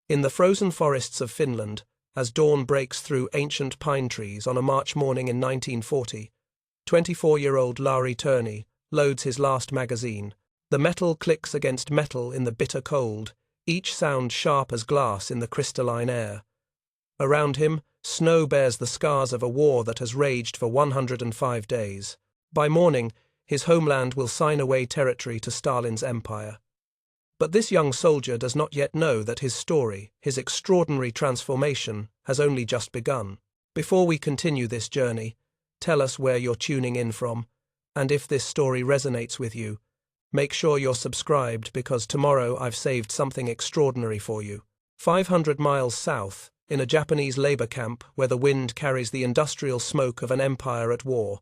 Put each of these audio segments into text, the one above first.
In the frozen forests of Finland, as dawn breaks through ancient pine trees on a March morning in 1940, 24-year-old Larry Turney loads his last magazine. The metal clicks against metal in the bitter cold, each sound sharp as glass in the crystalline air. Around him, snow bears the scars of a war that has raged for 105 days. By morning, his homeland will sign away territory to Stalin's empire. But this young soldier does not yet know that his story, his extraordinary transformation, has only just begun. Before we continue this journey, tell us where you're tuning in from, and if this story resonates with you, make sure you're subscribed because tomorrow I've saved something extraordinary for you. 500 miles south, in a Japanese labor camp where the wind carries the industrial smoke of an empire at war,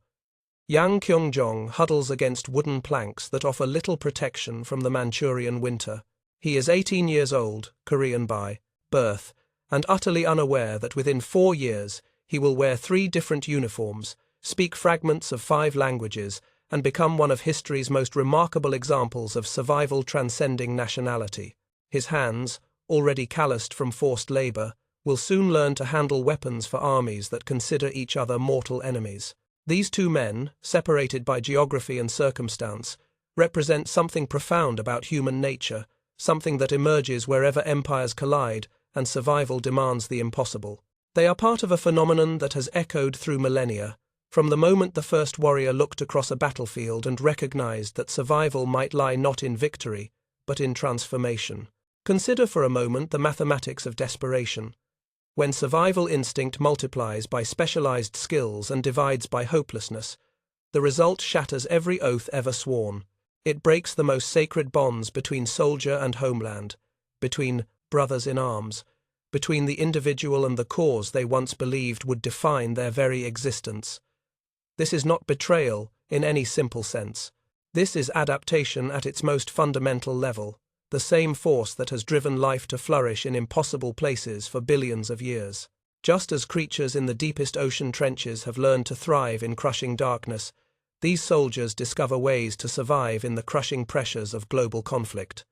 Yang Kyung-jong huddles against wooden planks that offer little protection from the Manchurian winter. He is 18 years old, Korean by birth, and utterly unaware that within 4 years he will wear 3 different uniforms, speak fragments of 5 languages, and become one of history's most remarkable examples of survival transcending nationality. His hands, already calloused from forced labor, will soon learn to handle weapons for armies that consider each other mortal enemies. These 2 men, separated by geography and circumstance, represent something profound about human nature, something that emerges wherever empires collide and survival demands the impossible. They are part of a phenomenon that has echoed through millennia, from the moment the first warrior looked across a battlefield and recognized that survival might lie not in victory, but in transformation. Consider for a moment the mathematics of desperation. When survival instinct multiplies by specialized skills and divides by hopelessness, the result shatters every oath ever sworn. It breaks the most sacred bonds between soldier and homeland, between brothers in arms, between the individual and the cause they once believed would define their very existence. This is not betrayal in any simple sense. This is adaptation at its most fundamental level, the same force that has driven life to flourish in impossible places for billions of years. Just as creatures in the deepest ocean trenches have learned to thrive in crushing darkness, these soldiers discover ways to survive in the crushing pressures of global conflict.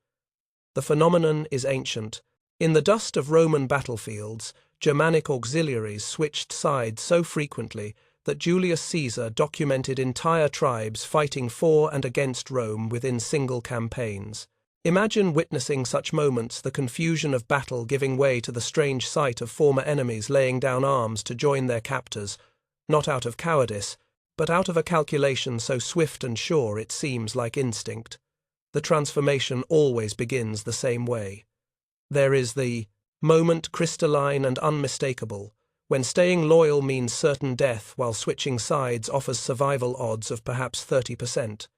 The phenomenon is ancient. In the dust of Roman battlefields, Germanic auxiliaries switched sides so frequently that Julius Caesar documented entire tribes fighting for and against Rome within single campaigns. Imagine witnessing such moments, the confusion of battle giving way to the strange sight of former enemies laying down arms to join their captors, not out of cowardice, but out of a calculation so swift and sure it seems like instinct. The transformation always begins the same way. There is the moment crystalline and unmistakable, when staying loyal means certain death while switching sides offers survival odds of perhaps 30%.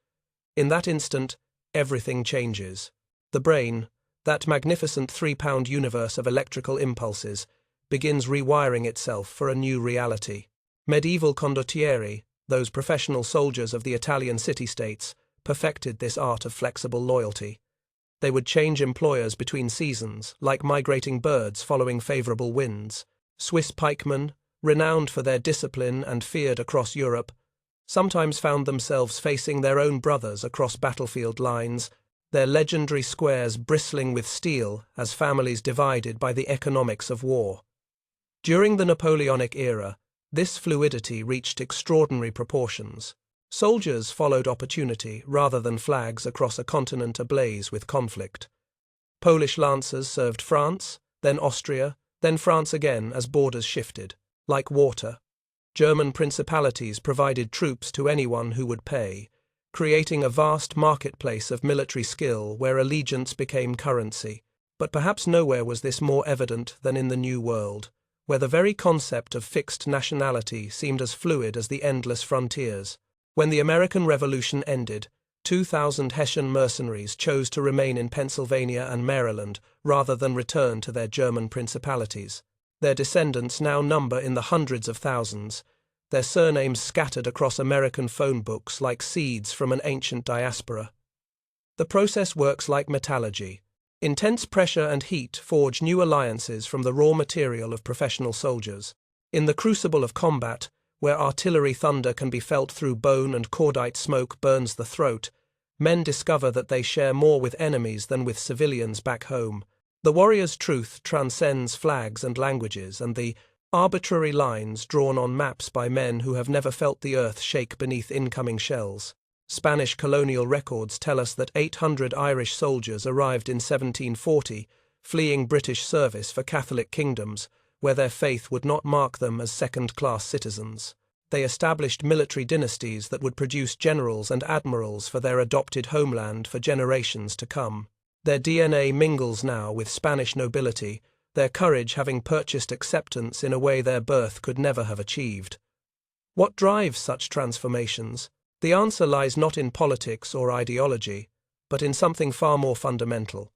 In that instant, everything changes. The brain, that magnificent 3-pound universe of electrical impulses, begins rewiring itself for a new reality. Medieval condottieri, those professional soldiers of the Italian city-states, perfected this art of flexible loyalty. They would change employers between seasons, like migrating birds following favorable winds. Swiss pikemen, renowned for their discipline and feared across Europe, sometimes found themselves facing their own brothers across battlefield lines, their legendary squares bristling with steel as families divided by the economics of war. During the Napoleonic era, this fluidity reached extraordinary proportions. Soldiers followed opportunity rather than flags across a continent ablaze with conflict. Polish lancers served France, then Austria, then France again as borders shifted. Like water, German principalities provided troops to anyone who would pay, creating a vast marketplace of military skill where allegiance became currency. But perhaps nowhere was this more evident than in the New World, where the very concept of fixed nationality seemed as fluid as the endless frontiers. When the American Revolution ended, 2,000 Hessian mercenaries chose to remain in Pennsylvania and Maryland rather than return to their German principalities. Their descendants now number in the hundreds of thousands, their surnames scattered across American phone books like seeds from an ancient diaspora. The process works like metallurgy. Intense pressure and heat forge new alliances from the raw material of professional soldiers. In the crucible of combat, where artillery thunder can be felt through bone and cordite smoke burns the throat, men discover that they share more with enemies than with civilians back home. The warrior's truth transcends flags and languages and the arbitrary lines drawn on maps by men who have never felt the earth shake beneath incoming shells. Spanish colonial records tell us that 800 Irish soldiers arrived in 1740, fleeing British service for Catholic kingdoms, where their faith would not mark them as second-class citizens. They established military dynasties that would produce generals and admirals for their adopted homeland for generations to come. Their DNA mingles now with Spanish nobility, their courage having purchased acceptance in a way their birth could never have achieved. What drives such transformations? The answer lies not in politics or ideology, but in something far more fundamental.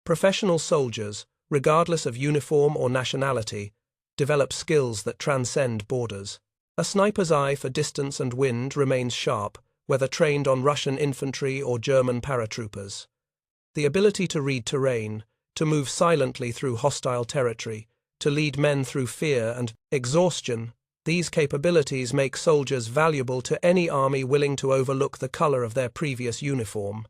Professional soldiers, regardless of uniform or nationality, develop skills that transcend borders. A sniper's eye for distance and wind remains sharp, whether trained on Russian infantry or German paratroopers. The ability to read terrain, to move silently through hostile territory, to lead men through fear and exhaustion, these capabilities make soldiers valuable to any army willing to overlook the color of their previous uniform.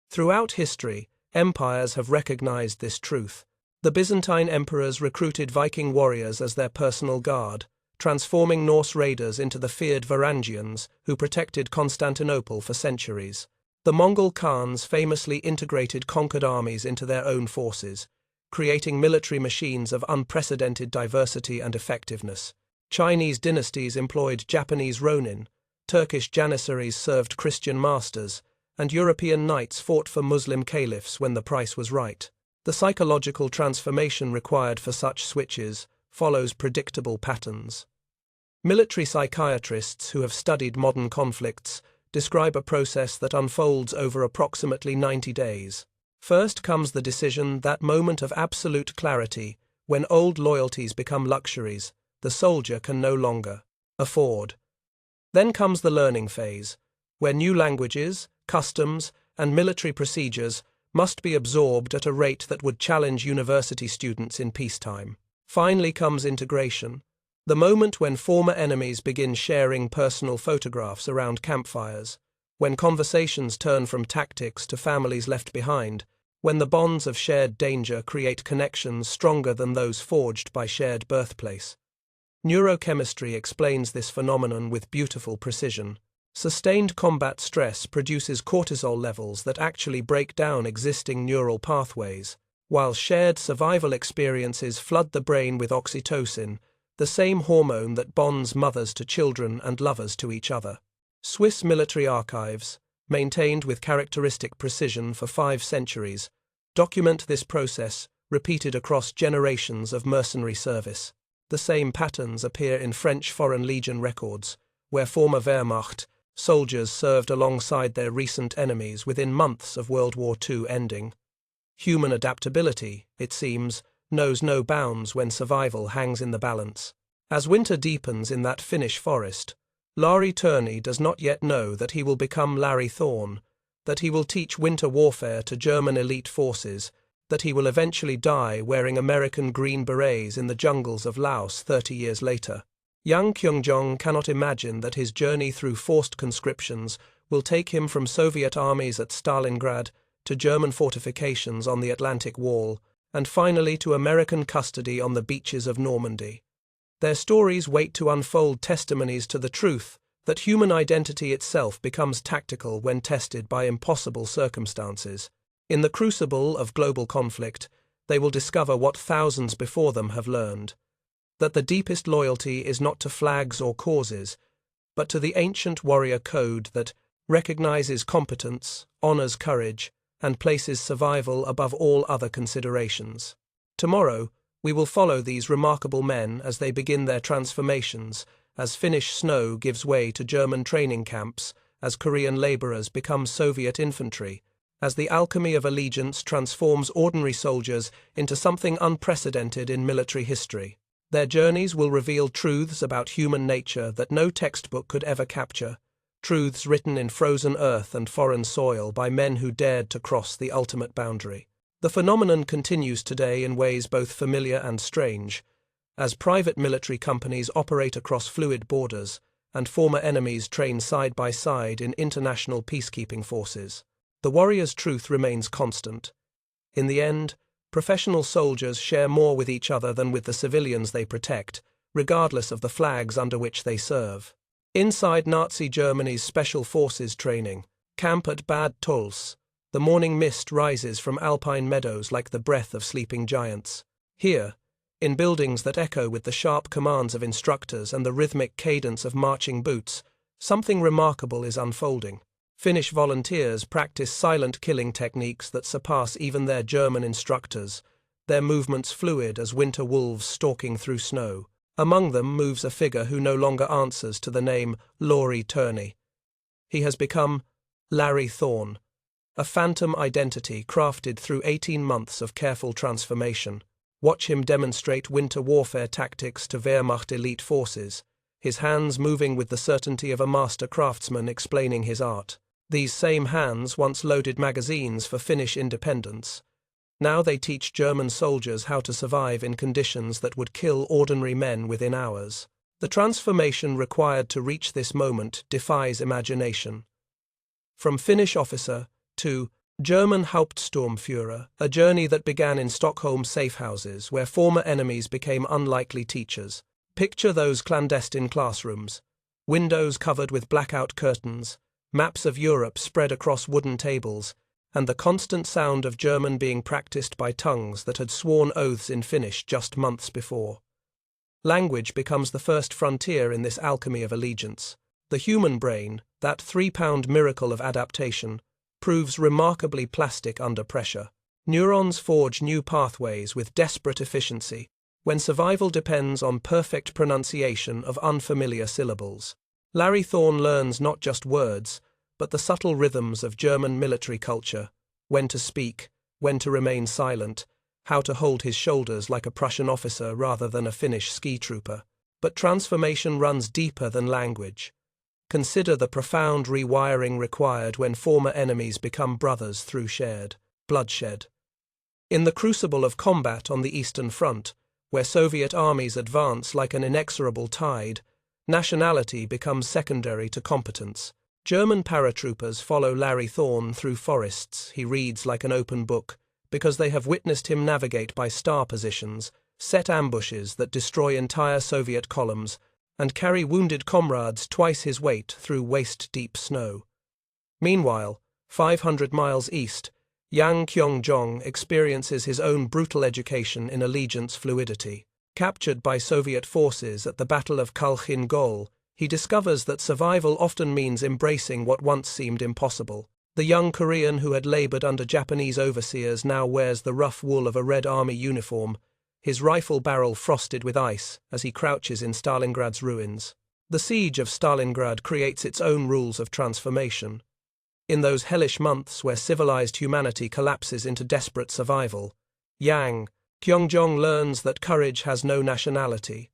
Throughout history, empires have recognized this truth. The Byzantine emperors recruited Viking warriors as their personal guard, transforming Norse raiders into the feared Varangians who protected Constantinople for centuries. The Mongol Khans famously integrated conquered armies into their own forces, creating military machines of unprecedented diversity and effectiveness. Chinese dynasties employed Japanese ronin, Turkish janissaries served Christian masters, and European knights fought for Muslim caliphs when the price was right. The psychological transformation required for such switches follows predictable patterns. Military psychiatrists who have studied modern conflicts describe a process that unfolds over approximately 90 days. First comes the decision, that moment of absolute clarity, when old loyalties become luxuries the soldier can no longer afford. Then comes the learning phase, where new languages, customs, and military procedures must be absorbed at a rate that would challenge university students in peacetime. Finally comes integration, the moment when former enemies begin sharing personal photographs around campfires, when conversations turn from tactics to families left behind, when the bonds of shared danger create connections stronger than those forged by shared birthplace. Neurochemistry explains this phenomenon with beautiful precision. Sustained combat stress produces cortisol levels that actually break down existing neural pathways, while shared survival experiences flood the brain with oxytocin, the same hormone that bonds mothers to children and lovers to each other. Swiss military archives, maintained with characteristic precision for 5 centuries, document this process, repeated across generations of mercenary service. The same patterns appear in French Foreign Legion records, where former Wehrmacht soldiers served alongside their recent enemies within months of World War II ending. Human adaptability, it seems, knows no bounds when survival hangs in the balance. As winter deepens in that Finnish forest, Larry Turney does not yet know that he will become Larry Thorne, that he will teach winter warfare to German elite forces, that he will eventually die wearing American green berets in the jungles of Laos 30 years later. Young Kyung-jong cannot imagine that his journey through forced conscriptions will take him from Soviet armies at Stalingrad to German fortifications on the Atlantic Wall, and finally to American custody on the beaches of Normandy. Their stories wait to unfold testimonies to the truth that human identity itself becomes tactical when tested by impossible circumstances. In the crucible of global conflict, they will discover what thousands before them have learned, that the deepest loyalty is not to flags or causes, but to the ancient warrior code that recognizes competence, honors courage, and places survival above all other considerations. Tomorrow, we will follow these remarkable men as they begin their transformations, as Finnish snow gives way to German training camps, as Korean laborers become Soviet infantry, as the alchemy of allegiance transforms ordinary soldiers into something unprecedented in military history. Their journeys will reveal truths about human nature that no textbook could ever capture, truths written in frozen earth and foreign soil by men who dared to cross the ultimate boundary. The phenomenon continues today in ways both familiar and strange, as private military companies operate across fluid borders and former enemies train side by side in international peacekeeping forces. The warrior's truth remains constant. In the end, Professional soldiers share more with each other than with the civilians they protect, regardless of the flags under which they serve. Inside Nazi Germany's Special Forces training camp at Bad Tölz, the morning mist rises from alpine meadows like the breath of sleeping giants. Here, in buildings that echo with the sharp commands of instructors and the rhythmic cadence of marching boots, something remarkable is unfolding. Finnish volunteers practice silent killing techniques that surpass even their German instructors, their movements fluid as winter wolves stalking through snow. Among them moves a figure who no longer answers to the name Lauri Turney. He has become Larry Thorne, a phantom identity crafted through 18 months of careful transformation. Watch him demonstrate winter warfare tactics to Wehrmacht elite forces, his hands moving with the certainty of a master craftsman explaining his art. These same hands once loaded magazines for Finnish independence. Now they teach German soldiers how to survive in conditions that would kill ordinary men within hours. The transformation required to reach this moment defies imagination. From Finnish officer to German Hauptsturmführer, a journey that began in Stockholm safehouses where former enemies became unlikely teachers. Picture those clandestine classrooms, windows covered with blackout curtains, maps of Europe spread across wooden tables, and the constant sound of German being practiced by tongues that had sworn oaths in Finnish just months before. Language becomes the first frontier in this alchemy of allegiance. The human brain, that 3-pound miracle of adaptation, proves remarkably plastic under pressure. Neurons forge new pathways with desperate efficiency when survival depends on perfect pronunciation of unfamiliar syllables. Larry Thorne learns not just words, but the subtle rhythms of German military culture, when to speak, when to remain silent, how to hold his shoulders like a Prussian officer rather than a Finnish ski trooper. But transformation runs deeper than language. Consider the profound rewiring required when former enemies become brothers through shared bloodshed. In the crucible of combat on the Eastern Front, where Soviet armies advance like an inexorable tide, nationality becomes secondary to competence. German paratroopers follow Larry Thorne through forests he reads like an open book, because they have witnessed him navigate by star positions, set ambushes that destroy entire Soviet columns, and carry wounded comrades twice his weight through waist-deep snow. Meanwhile, 500 miles east, Yang Kyong-jong experiences his own brutal education in allegiance fluidity. Captured by Soviet forces at the Battle of Khalkhin Gol, he discovers that survival often means embracing what once seemed impossible. The young Korean who had labored under Japanese overseers now wears the rough wool of a Red Army uniform, his rifle barrel frosted with ice as he crouches in Stalingrad's ruins. The siege of Stalingrad creates its own rules of transformation. In those hellish months where civilized humanity collapses into desperate survival, Yang Kyong-jong learns that courage has no nationality.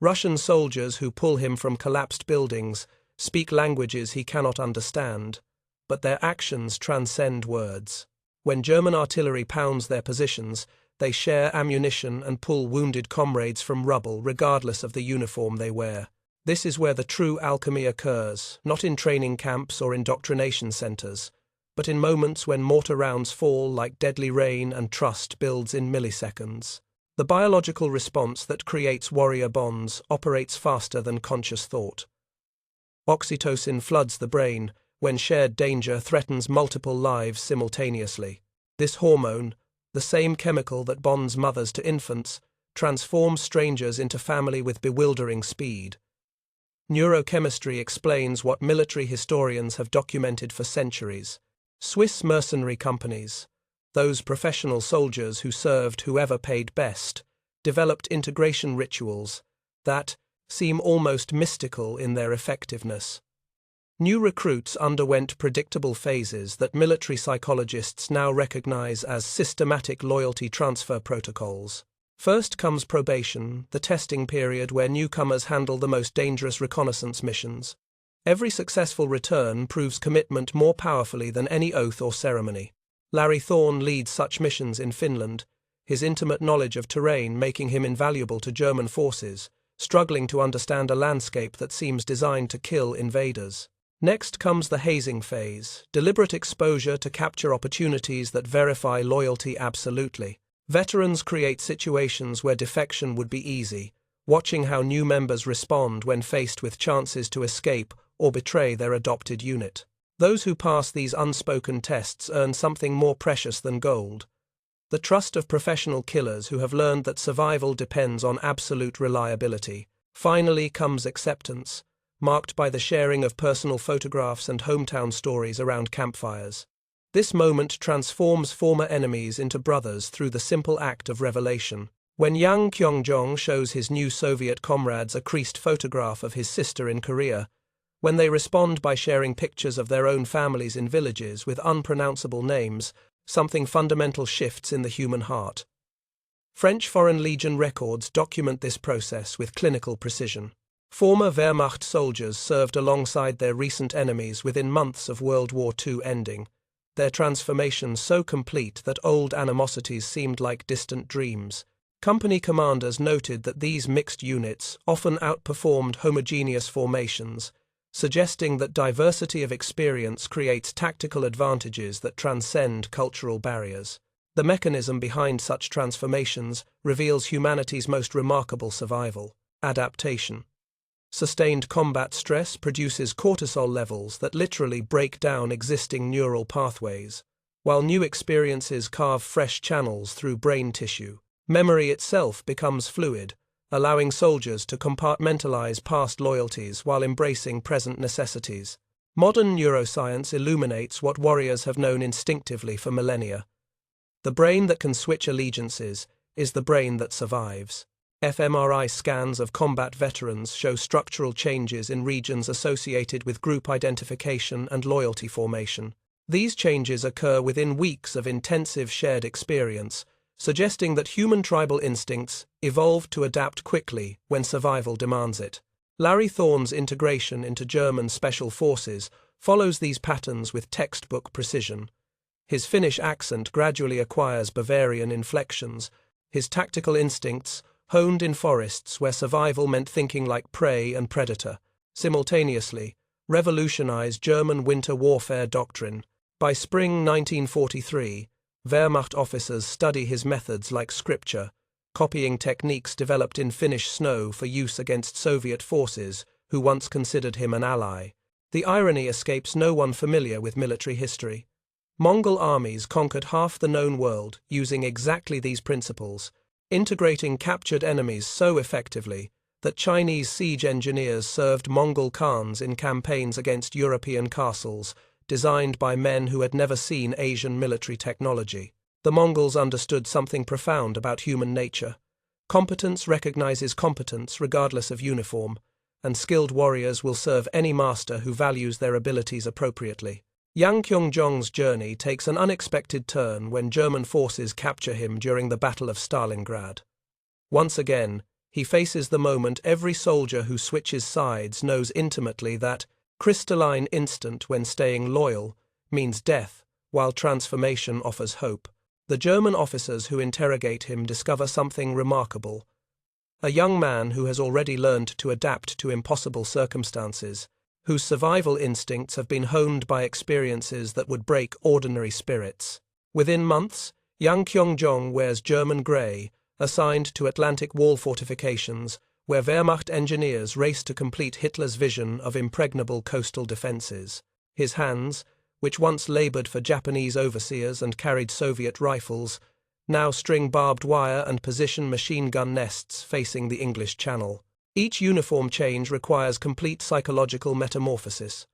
Russian soldiers who pull him from collapsed buildings speak languages he cannot understand, but their actions transcend words. When German artillery pounds their positions, they share ammunition and pull wounded comrades from rubble regardless of the uniform they wear. This is where the true alchemy occurs, not in training camps or indoctrination centers, but in moments when mortar rounds fall like deadly rain and trust builds in milliseconds. The biological response that creates warrior bonds operates faster than conscious thought. Oxytocin floods the brain when shared danger threatens multiple lives simultaneously. This hormone, the same chemical that bonds mothers to infants, transforms strangers into family with bewildering speed. Neurochemistry explains what military historians have documented for centuries. Swiss mercenary companies, those professional soldiers who served whoever paid best, developed integration rituals that seem almost mystical in their effectiveness. New recruits underwent predictable phases that military psychologists now recognize as systematic loyalty transfer protocols. First comes probation, the testing period where newcomers handle the most dangerous reconnaissance missions. Every successful return proves commitment more powerfully than any oath or ceremony. Larry Thorne leads such missions in Finland, his intimate knowledge of terrain making him invaluable to German forces, struggling to understand a landscape that seems designed to kill invaders. Next comes the hazing phase, deliberate exposure to capture opportunities that verify loyalty absolutely. Veterans create situations where defection would be easy, watching how new members respond when faced with chances to escape or betray their adopted unit. Those who pass these unspoken tests earn something more precious than gold: the trust of professional killers who have learned that survival depends on absolute reliability. Finally comes acceptance, marked by the sharing of personal photographs and hometown stories around campfires. This moment transforms former enemies into brothers through the simple act of revelation. When Yang Kyung-jong shows his new Soviet comrades a creased photograph of his sister in Korea, when they respond by sharing pictures of their own families in villages with unpronounceable names, something fundamental shifts in the human heart. French Foreign Legion records document this process with clinical precision. Former Wehrmacht soldiers served alongside their recent enemies within months of World War II ending, their transformation so complete that old animosities seemed like distant dreams. Company commanders noted that these mixed units often outperformed homogeneous formations, suggesting that diversity of experience creates tactical advantages that transcend cultural barriers. The mechanism behind such transformations reveals humanity's most remarkable survival: adaptation. Sustained combat stress produces cortisol levels that literally break down existing neural pathways, while new experiences carve fresh channels through brain tissue. Memory itself becomes fluid, allowing soldiers to compartmentalize past loyalties while embracing present necessities. Modern neuroscience illuminates what warriors have known instinctively for millennia: the brain that can switch allegiances is the brain that survives. fMRI scans of combat veterans show structural changes in regions associated with group identification and loyalty formation. These changes occur within weeks of intensive shared experience, suggesting that human tribal instincts evolved to adapt quickly when survival demands it. Larry Thorne's integration into German special forces follows these patterns with textbook precision. His Finnish accent gradually acquires Bavarian inflections, his tactical instincts honed in forests where survival meant thinking like prey and predator, simultaneously revolutionized German winter warfare doctrine. By spring 1943, Wehrmacht officers study his methods like scripture, copying techniques developed in Finnish snow for use against Soviet forces who once considered him an ally. The irony escapes no one familiar with military history. Mongol armies conquered half the known world using exactly these principles, integrating captured enemies so effectively that Chinese siege engineers served Mongol Khans in campaigns against European castles, designed by men who had never seen Asian military technology. The Mongols understood something profound about human nature. Competence recognizes competence regardless of uniform, and skilled warriors will serve any master who values their abilities appropriately. Yang Kyung-jong's journey takes an unexpected turn when German forces capture him during the Battle of Stalingrad. Once again, he faces the moment every soldier who switches sides knows intimately: that crystalline instant when staying loyal means death, while transformation offers hope. The German officers who interrogate him discover something remarkable: a young man who has already learned to adapt to impossible circumstances, whose survival instincts have been honed by experiences that would break ordinary spirits. Within months, Yang Kyung-jong wears German grey, assigned to Atlantic Wall fortifications, where Wehrmacht engineers race to complete Hitler's vision of impregnable coastal defences. His hands, which once laboured for Japanese overseers and carried Soviet rifles, now string barbed wire and position machine gun nests facing the English Channel. Each uniform change requires complete psychological metamorphosis.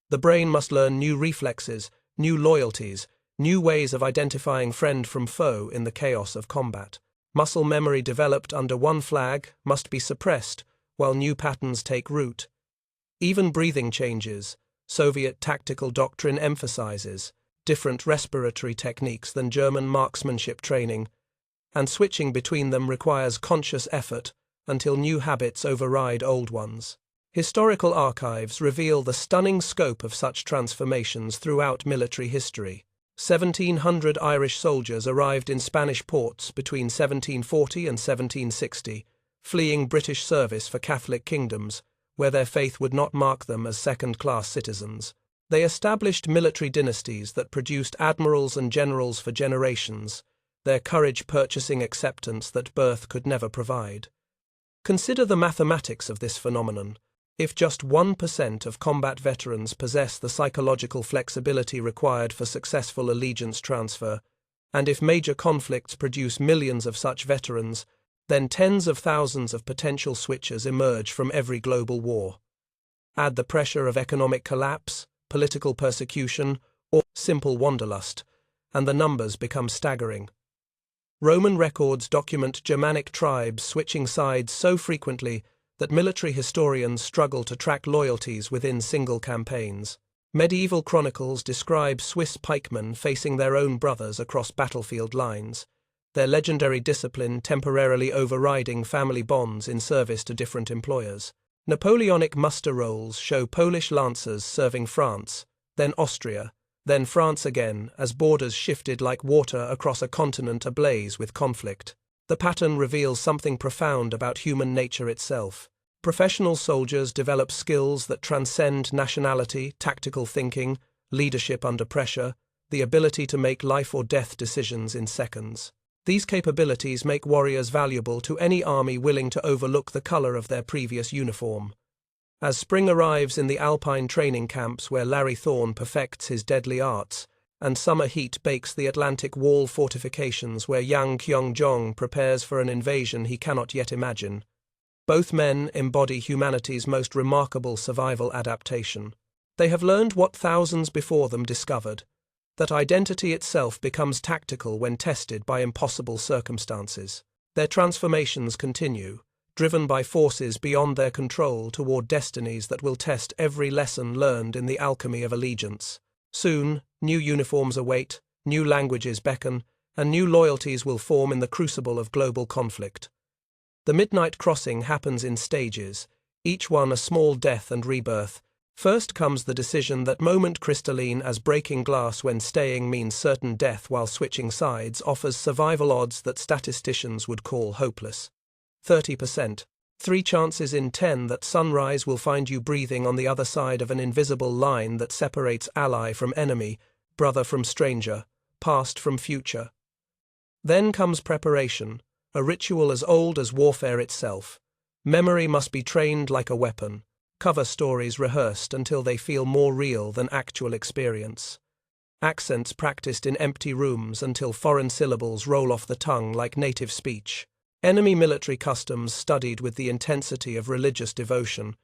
The brain must learn new reflexes, new loyalties, new ways of identifying friend from foe in the chaos of combat. Muscle memory developed under one flag must be suppressed while new patterns take root. Even breathing changes, Soviet tactical doctrine emphasizes different respiratory techniques than German marksmanship training, and switching between them requires conscious effort until new habits override old ones. Historical archives reveal the stunning scope of such transformations throughout military history. 1,700 Irish soldiers arrived in Spanish ports between 1740 and 1760, fleeing British service for Catholic kingdoms, where their faith would not mark them as second-class citizens. They established military dynasties that produced admirals and generals for generations, their courage purchasing acceptance that birth could never provide. Consider the mathematics of this phenomenon. If just 1% of combat veterans possess the psychological flexibility required for successful allegiance transfer, and if major conflicts produce millions of such veterans, then tens of thousands of potential switchers emerge from every global war. Add the pressure of economic collapse, political persecution, or simple wanderlust, and the numbers become staggering. Roman records document Germanic tribes switching sides so frequently that military historians struggle to track loyalties within single campaigns. Medieval chronicles describe Swiss pikemen facing their own brothers across battlefield lines, their legendary discipline temporarily overriding family bonds in service to different employers. Napoleonic muster rolls show Polish lancers serving France, then Austria, then France again, as borders shifted like water across a continent ablaze with conflict. The pattern reveals something profound about human nature itself. Professional soldiers develop skills that transcend nationality, tactical thinking, leadership under pressure, the ability to make life or death decisions in seconds. These capabilities make warriors valuable to any army willing to overlook the color of their previous uniform. As spring arrives in the Alpine training camps where Larry Thorne perfects his deadly arts, and summer heat bakes the Atlantic Wall fortifications where Yang Kyung-jong prepares for an invasion he cannot yet imagine, both men embody humanity's most remarkable survival adaptation. They have learned what thousands before them discovered, that identity itself becomes tactical when tested by impossible circumstances. Their transformations continue, driven by forces beyond their control toward destinies that will test every lesson learned in the alchemy of allegiance. Soon, new uniforms await, new languages beckon, and new loyalties will form in the crucible of global conflict. The midnight crossing happens in stages, each one a small death and rebirth. First comes the decision that moment crystalline as breaking glass when staying means certain death while switching sides offers survival odds that statisticians would call hopeless. 30%. 3 chances in 10 that sunrise will find you breathing on the other side of an invisible line that separates ally from enemy, brother from stranger, past from future. Then comes preparation, a ritual as old as warfare itself. Memory must be trained like a weapon, cover stories rehearsed until they feel more real than actual experience. Accents practiced in empty rooms until foreign syllables roll off the tongue like native speech. Enemy military customs studied with the intensity of religious devotion,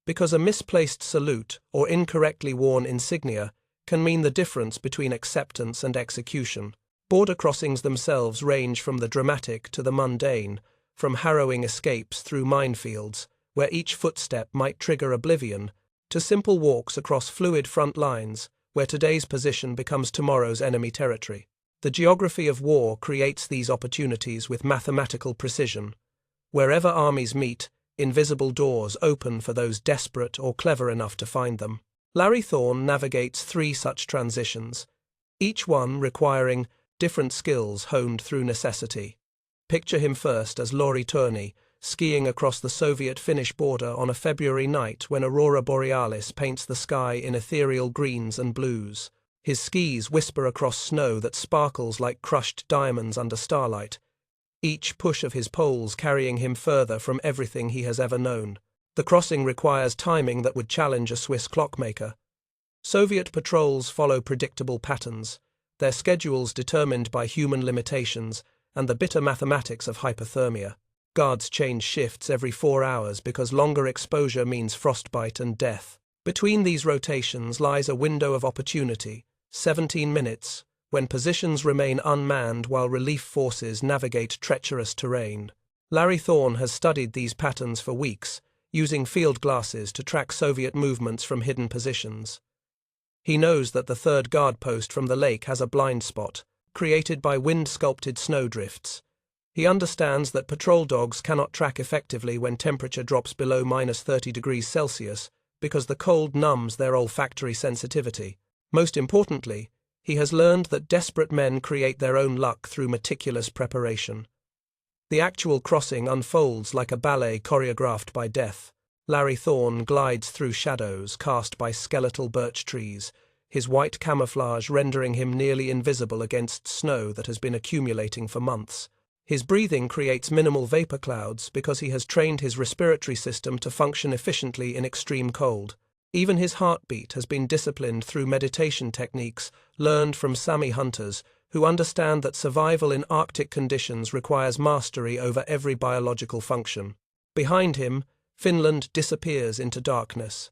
because a misplaced salute or incorrectly worn insignia can mean the difference between acceptance and execution. Border crossings themselves range from the dramatic to the mundane, from harrowing escapes through minefields, where each footstep might trigger oblivion, to simple walks across fluid front lines, where today's position becomes tomorrow's enemy territory. The geography of war creates these opportunities with mathematical precision. Wherever armies meet, invisible doors open for those desperate or clever enough to find them. Larry Thorne navigates 3 such transitions, each one requiring different skills honed through necessity. Picture him first as Lauri Turney, skiing across the Soviet-Finnish border on a February night when Aurora Borealis paints the sky in ethereal greens and blues. His skis whisper across snow that sparkles like crushed diamonds under starlight, each push of his poles carrying him further from everything he has ever known. The crossing requires timing that would challenge a Swiss clockmaker. Soviet patrols follow predictable patterns, their schedules determined by human limitations and the bitter mathematics of hypothermia. Guards change shifts every 4 hours because longer exposure means frostbite and death. Between these rotations lies a window of opportunity, 17 minutes, when positions remain unmanned while relief forces navigate treacherous terrain. Larry Thorne has studied these patterns for weeks, using field glasses to track Soviet movements from hidden positions. He knows that the 3rd guard post from the lake has a blind spot, created by wind-sculpted snowdrifts. He understands that patrol dogs cannot track effectively when temperature drops below -30 degrees Celsius, because the cold numbs their olfactory sensitivity. Most importantly, he has learned that desperate men create their own luck through meticulous preparation. The actual crossing unfolds like a ballet choreographed by death. Larry Thorne glides through shadows cast by skeletal birch trees, his white camouflage rendering him nearly invisible against snow that has been accumulating for months. His breathing creates minimal vapor clouds because he has trained his respiratory system to function efficiently in extreme cold. Even his heartbeat has been disciplined through meditation techniques learned from Sami hunters who understand that survival in Arctic conditions requires mastery over every biological function. Behind him, Finland disappears into darkness.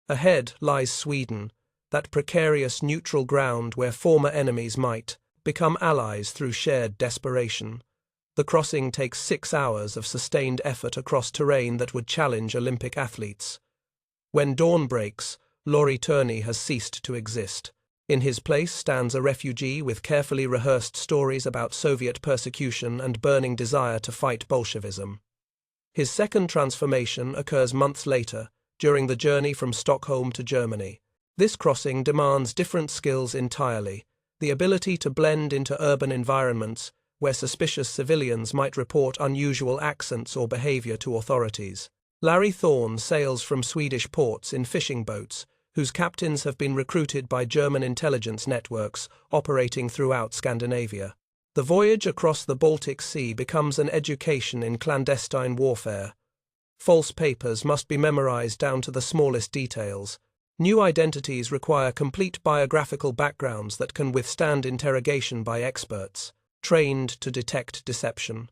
Ahead lies Sweden, that precarious neutral ground where former enemies might become allies through shared desperation. The crossing takes 6 hours of sustained effort across terrain that would challenge Olympic athletes. When dawn breaks, Lauri Turney has ceased to exist. In his place stands a refugee with carefully rehearsed stories about Soviet persecution and burning desire to fight Bolshevism. His second transformation occurs months later, during the journey from Stockholm to Germany. This crossing demands different skills entirely: the ability to blend into urban environments where suspicious civilians might report unusual accents or behavior to authorities. Larry Thorne sails from Swedish ports in fishing boats, whose captains have been recruited by German intelligence networks operating throughout Scandinavia. The voyage across the Baltic Sea becomes an education in clandestine warfare. False papers must be memorized down to the smallest details. New identities require complete biographical backgrounds that can withstand interrogation by experts, trained to detect deception.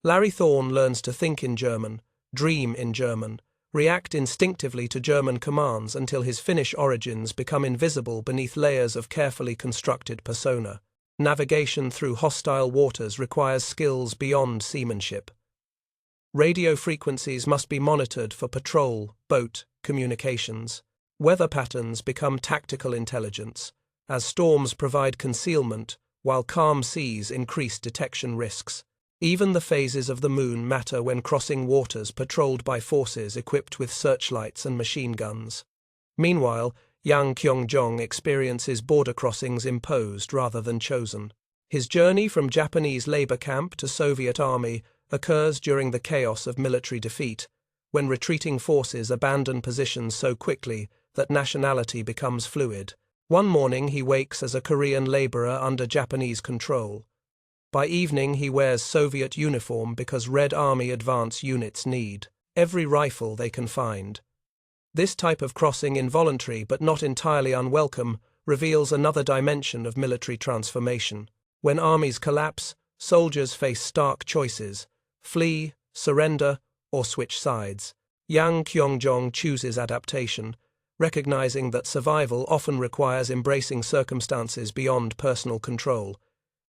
Larry Thorne learns to think in German, dream in German, react instinctively to German commands until his Finnish origins become invisible beneath layers of carefully constructed persona. Navigation through hostile waters requires skills beyond seamanship. Radio frequencies must be monitored for patrol, boat, communications. Weather patterns become tactical intelligence, as storms provide concealment, while calm seas increase detection risks. Even the phases of the moon matter when crossing waters patrolled by forces equipped with searchlights and machine guns. Meanwhile, Yang Kyong-jong experiences border crossings imposed rather than chosen. His journey from Japanese labor camp to Soviet army occurs during the chaos of military defeat, when retreating forces abandon positions so quickly that nationality becomes fluid. One morning he wakes as a Korean laborer under Japanese control. By evening he wears Soviet uniform because Red Army advance units need every rifle they can find. This type of crossing, involuntary but not entirely unwelcome, reveals another dimension of military transformation. When armies collapse, soldiers face stark choices: flee, surrender, or switch sides. Yang Kyong-jong chooses adaptation, recognizing that survival often requires embracing circumstances beyond personal control.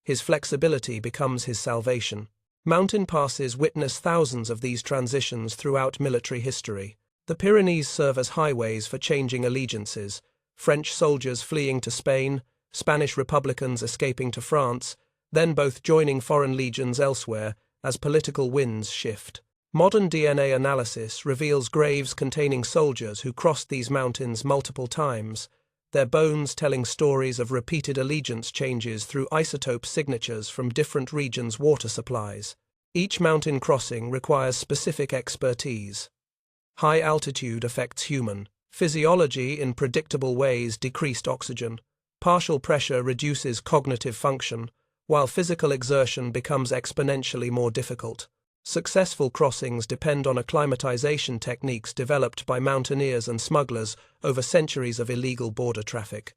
His flexibility becomes his salvation. Mountain passes witness thousands of these transitions throughout military history. The Pyrenees serve as highways for changing allegiances: French soldiers fleeing to Spain, Spanish Republicans escaping to France, then both joining foreign legions elsewhere as political winds shift. Modern DNA analysis reveals graves containing soldiers who crossed these mountains multiple times, their bones telling stories of repeated allegiance changes through isotope signatures from different regions' water supplies. Each mountain crossing requires specific expertise. High altitude affects human physiology in predictable ways: decreased oxygen. Partial pressure reduces cognitive function, while physical exertion becomes exponentially more difficult. Successful crossings depend on acclimatization techniques developed by mountaineers and smugglers over centuries of illegal border traffic.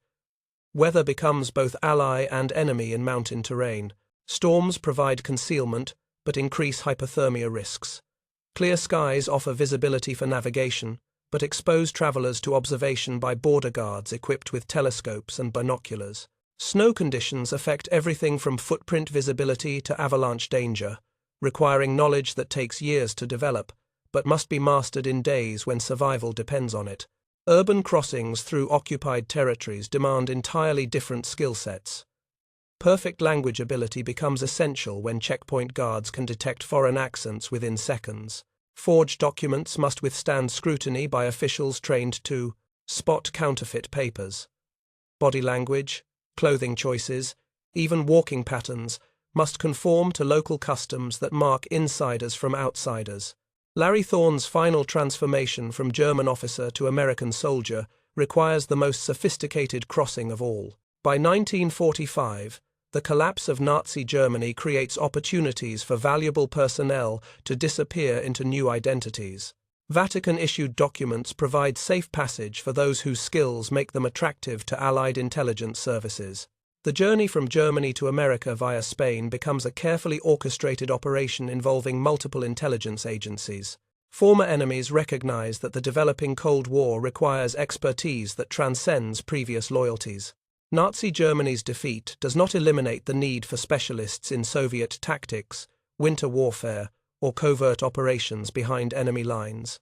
Weather becomes both ally and enemy in mountain terrain. Storms provide concealment, but increase hypothermia risks. Clear skies offer visibility for navigation, but expose travelers to observation by border guards equipped with telescopes and binoculars. Snow conditions affect everything from footprint visibility to avalanche danger, requiring knowledge that takes years to develop, but must be mastered in days when survival depends on it. Urban crossings through occupied territories demand entirely different skill sets. Perfect language ability becomes essential when checkpoint guards can detect foreign accents within seconds. Forged documents must withstand scrutiny by officials trained to spot counterfeit papers. Body language, clothing choices, even walking patterns must conform to local customs that mark insiders from outsiders. Larry Thorne's final transformation from German officer to American soldier requires the most sophisticated crossing of all. By 1945, the collapse of Nazi Germany creates opportunities for valuable personnel to disappear into new identities. Vatican-issued documents provide safe passage for those whose skills make them attractive to Allied intelligence services. The journey from Germany to America via Spain becomes a carefully orchestrated operation involving multiple intelligence agencies. Former enemies recognize that the developing Cold War requires expertise that transcends previous loyalties. Nazi Germany's defeat does not eliminate the need for specialists in Soviet tactics, winter warfare, or covert operations behind enemy lines.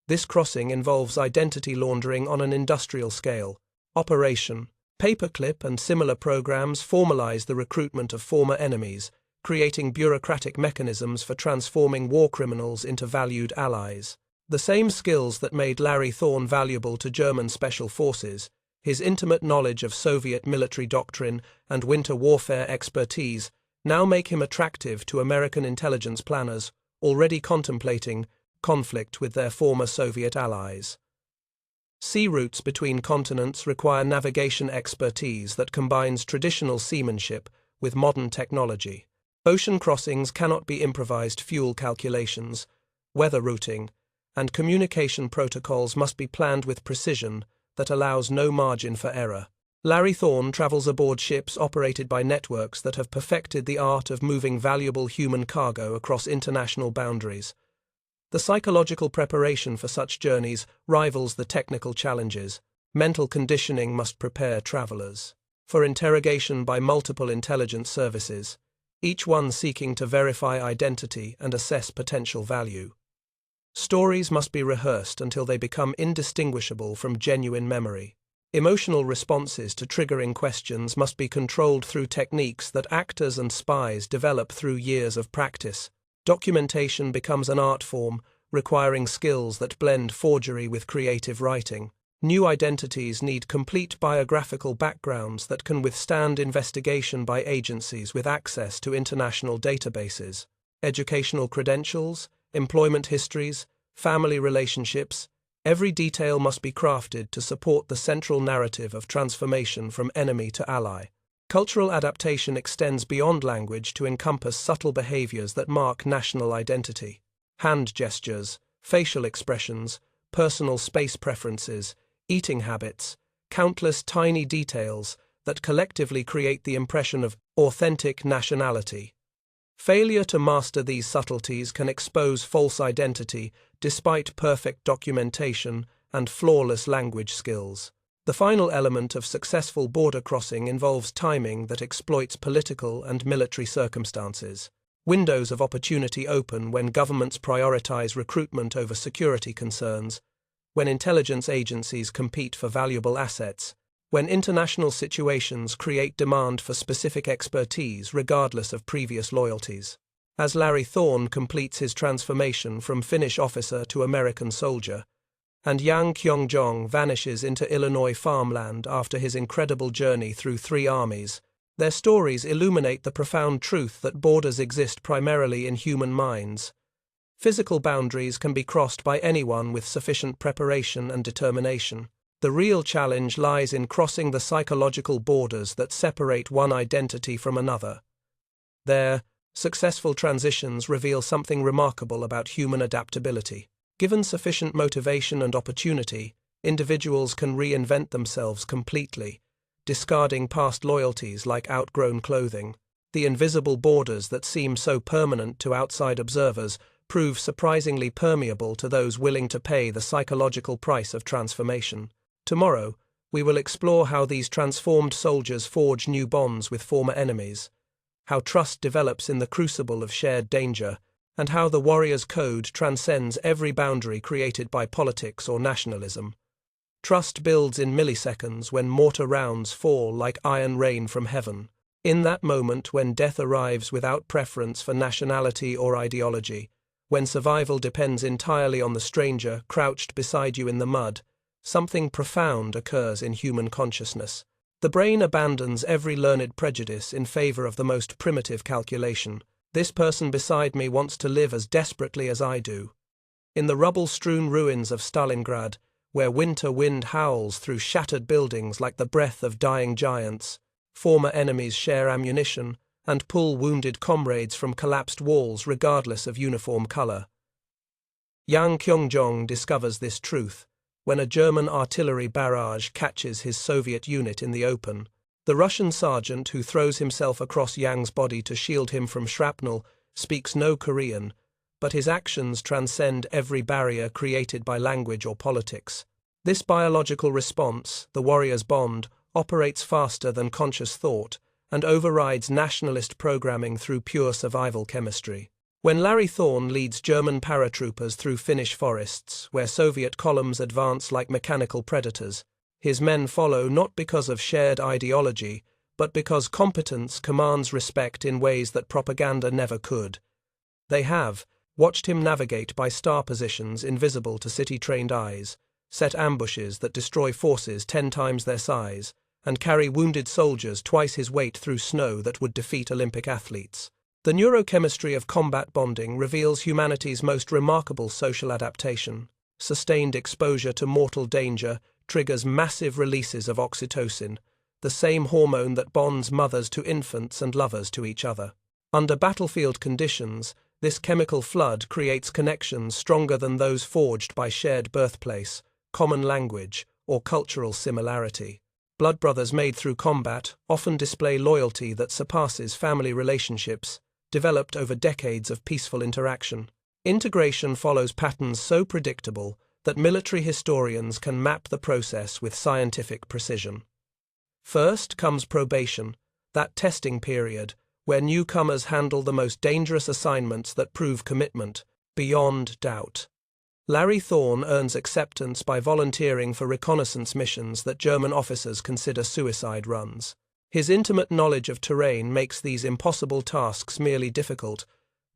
This crossing involves identity laundering on an industrial scale. Operation Paperclip and similar programs formalize the recruitment of former enemies, creating bureaucratic mechanisms for transforming war criminals into valued allies. The same skills that made Larry Thorne valuable to German special forces, his intimate knowledge of Soviet military doctrine and winter warfare expertise, now make him attractive to American intelligence planners already contemplating conflict with their former Soviet allies. Sea routes between continents require navigation expertise that combines traditional seamanship with modern technology. Ocean crossings cannot be improvised. Fuel calculations, weather routing, and communication protocols must be planned with precision that allows no margin for error. Larry Thorne travels aboard ships operated by networks that have perfected the art of moving valuable human cargo across international boundaries. The psychological preparation for such journeys rivals the technical challenges. Mental conditioning must prepare travelers for interrogation by multiple intelligence services, each one seeking to verify identity and assess potential value. Stories must be rehearsed until they become indistinguishable from genuine memory. Emotional responses to triggering questions must be controlled through techniques that actors and spies develop through years of practice. Documentation becomes an art form, requiring skills that blend forgery with creative writing. New identities need complete biographical backgrounds that can withstand investigation by agencies with access to international databases. Educational credentials, employment histories, family relationships, every detail must be crafted to support the central narrative of transformation from enemy to ally. Cultural adaptation extends beyond language to encompass subtle behaviors that mark national identity. Hand gestures, facial expressions, personal space preferences, eating habits, countless tiny details that collectively create the impression of authentic nationality. Failure to master these subtleties can expose false identity despite perfect documentation and flawless language skills. The final element of successful border crossing involves timing that exploits political and military circumstances. Windows of opportunity open when governments prioritize recruitment over security concerns, when intelligence agencies compete for valuable assets, when international situations create demand for specific expertise regardless of previous loyalties. As Larry Thorne completes his transformation from Finnish officer to American soldier, and Yang Kyong-jong vanishes into Illinois farmland after his incredible journey through 3 armies, their stories illuminate the profound truth that borders exist primarily in human minds. Physical boundaries can be crossed by anyone with sufficient preparation and determination. The real challenge lies in crossing the psychological borders that separate one identity from another. There, successful transitions reveal something remarkable about human adaptability. Given sufficient motivation and opportunity, individuals can reinvent themselves completely, discarding past loyalties like outgrown clothing. The invisible borders that seem so permanent to outside observers prove surprisingly permeable to those willing to pay the psychological price of transformation. Tomorrow, we will explore how these transformed soldiers forge new bonds with former enemies, how trust develops in the crucible of shared danger, and how the warrior's code transcends every boundary created by politics or nationalism. Trust builds in milliseconds when mortar rounds fall like iron rain from heaven. In that moment when death arrives without preference for nationality or ideology, when survival depends entirely on the stranger crouched beside you in the mud, something profound occurs in human consciousness. The brain abandons every learned prejudice in favor of the most primitive calculation. This person beside me wants to live as desperately as I do. In the rubble-strewn ruins of Stalingrad, where winter wind howls through shattered buildings like the breath of dying giants. Former enemies share ammunition and pull wounded comrades from collapsed walls regardless of uniform color. Yang Kyung-jong discovers this truth when a German artillery barrage catches his Soviet unit in the open. The Russian sergeant who throws himself across Yang's body to shield him from shrapnel speaks no Korean, but his actions transcend every barrier created by language or politics. This biological response, the warrior's bond, operates faster than conscious thought and overrides nationalist programming through pure survival chemistry. When Larry Thorne leads German paratroopers through Finnish forests, where Soviet columns advance like mechanical predators, his men follow not because of shared ideology, but because competence commands respect in ways that propaganda never could. They have watched him navigate by star positions invisible to city-trained eyes, set ambushes that destroy forces 10 times their size, and carry wounded soldiers twice his weight through snow that would defeat Olympic athletes. The neurochemistry of combat bonding reveals humanity's most remarkable social adaptation. Sustained exposure to mortal danger triggers massive releases of oxytocin, the same hormone that bonds mothers to infants and lovers to each other. Under battlefield conditions, this chemical flood creates connections stronger than those forged by shared birthplace, common language, or cultural similarity. Blood brothers made through combat often display loyalty that surpasses family relationships, developed over decades of peaceful interaction. Integration follows patterns so predictable that military historians can map the process with scientific precision. First comes probation, that testing period where newcomers handle the most dangerous assignments that prove commitment, beyond doubt. Larry Thorne earns acceptance by volunteering for reconnaissance missions that German officers consider suicide runs. His intimate knowledge of terrain makes these impossible tasks merely difficult,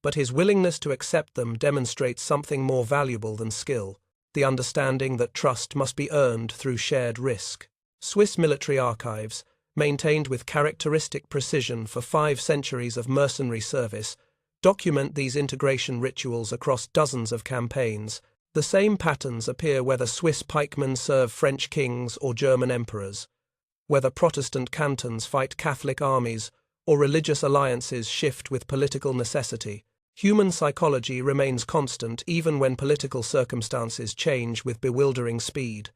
but his willingness to accept them demonstrates something more valuable than skill, the understanding that trust must be earned through shared risk. Swiss military archives, maintained with characteristic precision for 5 centuries of mercenary service, document these integration rituals across dozens of campaigns. The same patterns appear whether Swiss pikemen serve French kings or German emperors, whether Protestant cantons fight Catholic armies or religious alliances shift with political necessity. Human psychology remains constant even when political circumstances change with bewildering speed.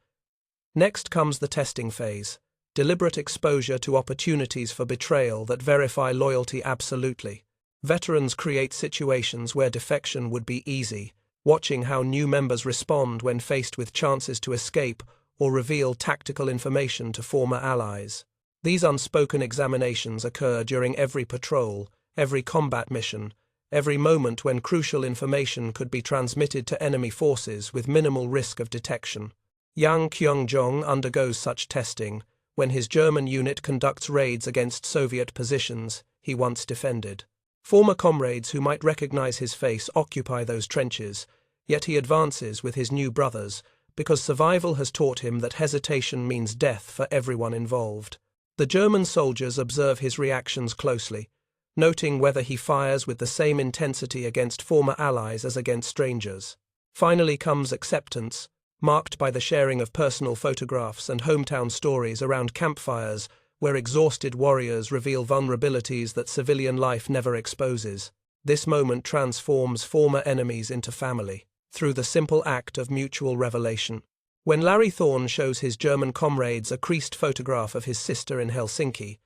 Next comes the testing phase, deliberate exposure to opportunities for betrayal that verify loyalty absolutely. Veterans create situations where defection would be easy, watching how new members respond when faced with chances to escape or reveal tactical information to former allies. These unspoken examinations occur during every patrol, every combat mission, every moment when crucial information could be transmitted to enemy forces with minimal risk of detection. Yang Kyung-jong undergoes such testing when his German unit conducts raids against Soviet positions he once defended. Former comrades who might recognize his face occupy those trenches, yet he advances with his new brothers because survival has taught him that hesitation means death for everyone involved. The German soldiers observe his reactions closely, noting whether he fires with the same intensity against former allies as against strangers. Finally comes acceptance, marked by the sharing of personal photographs and hometown stories around campfires where exhausted warriors reveal vulnerabilities that civilian life never exposes. This moment transforms former enemies into family through the simple act of mutual revelation. When Larry Thorne shows his German comrades a creased photograph of his sister in Helsinki,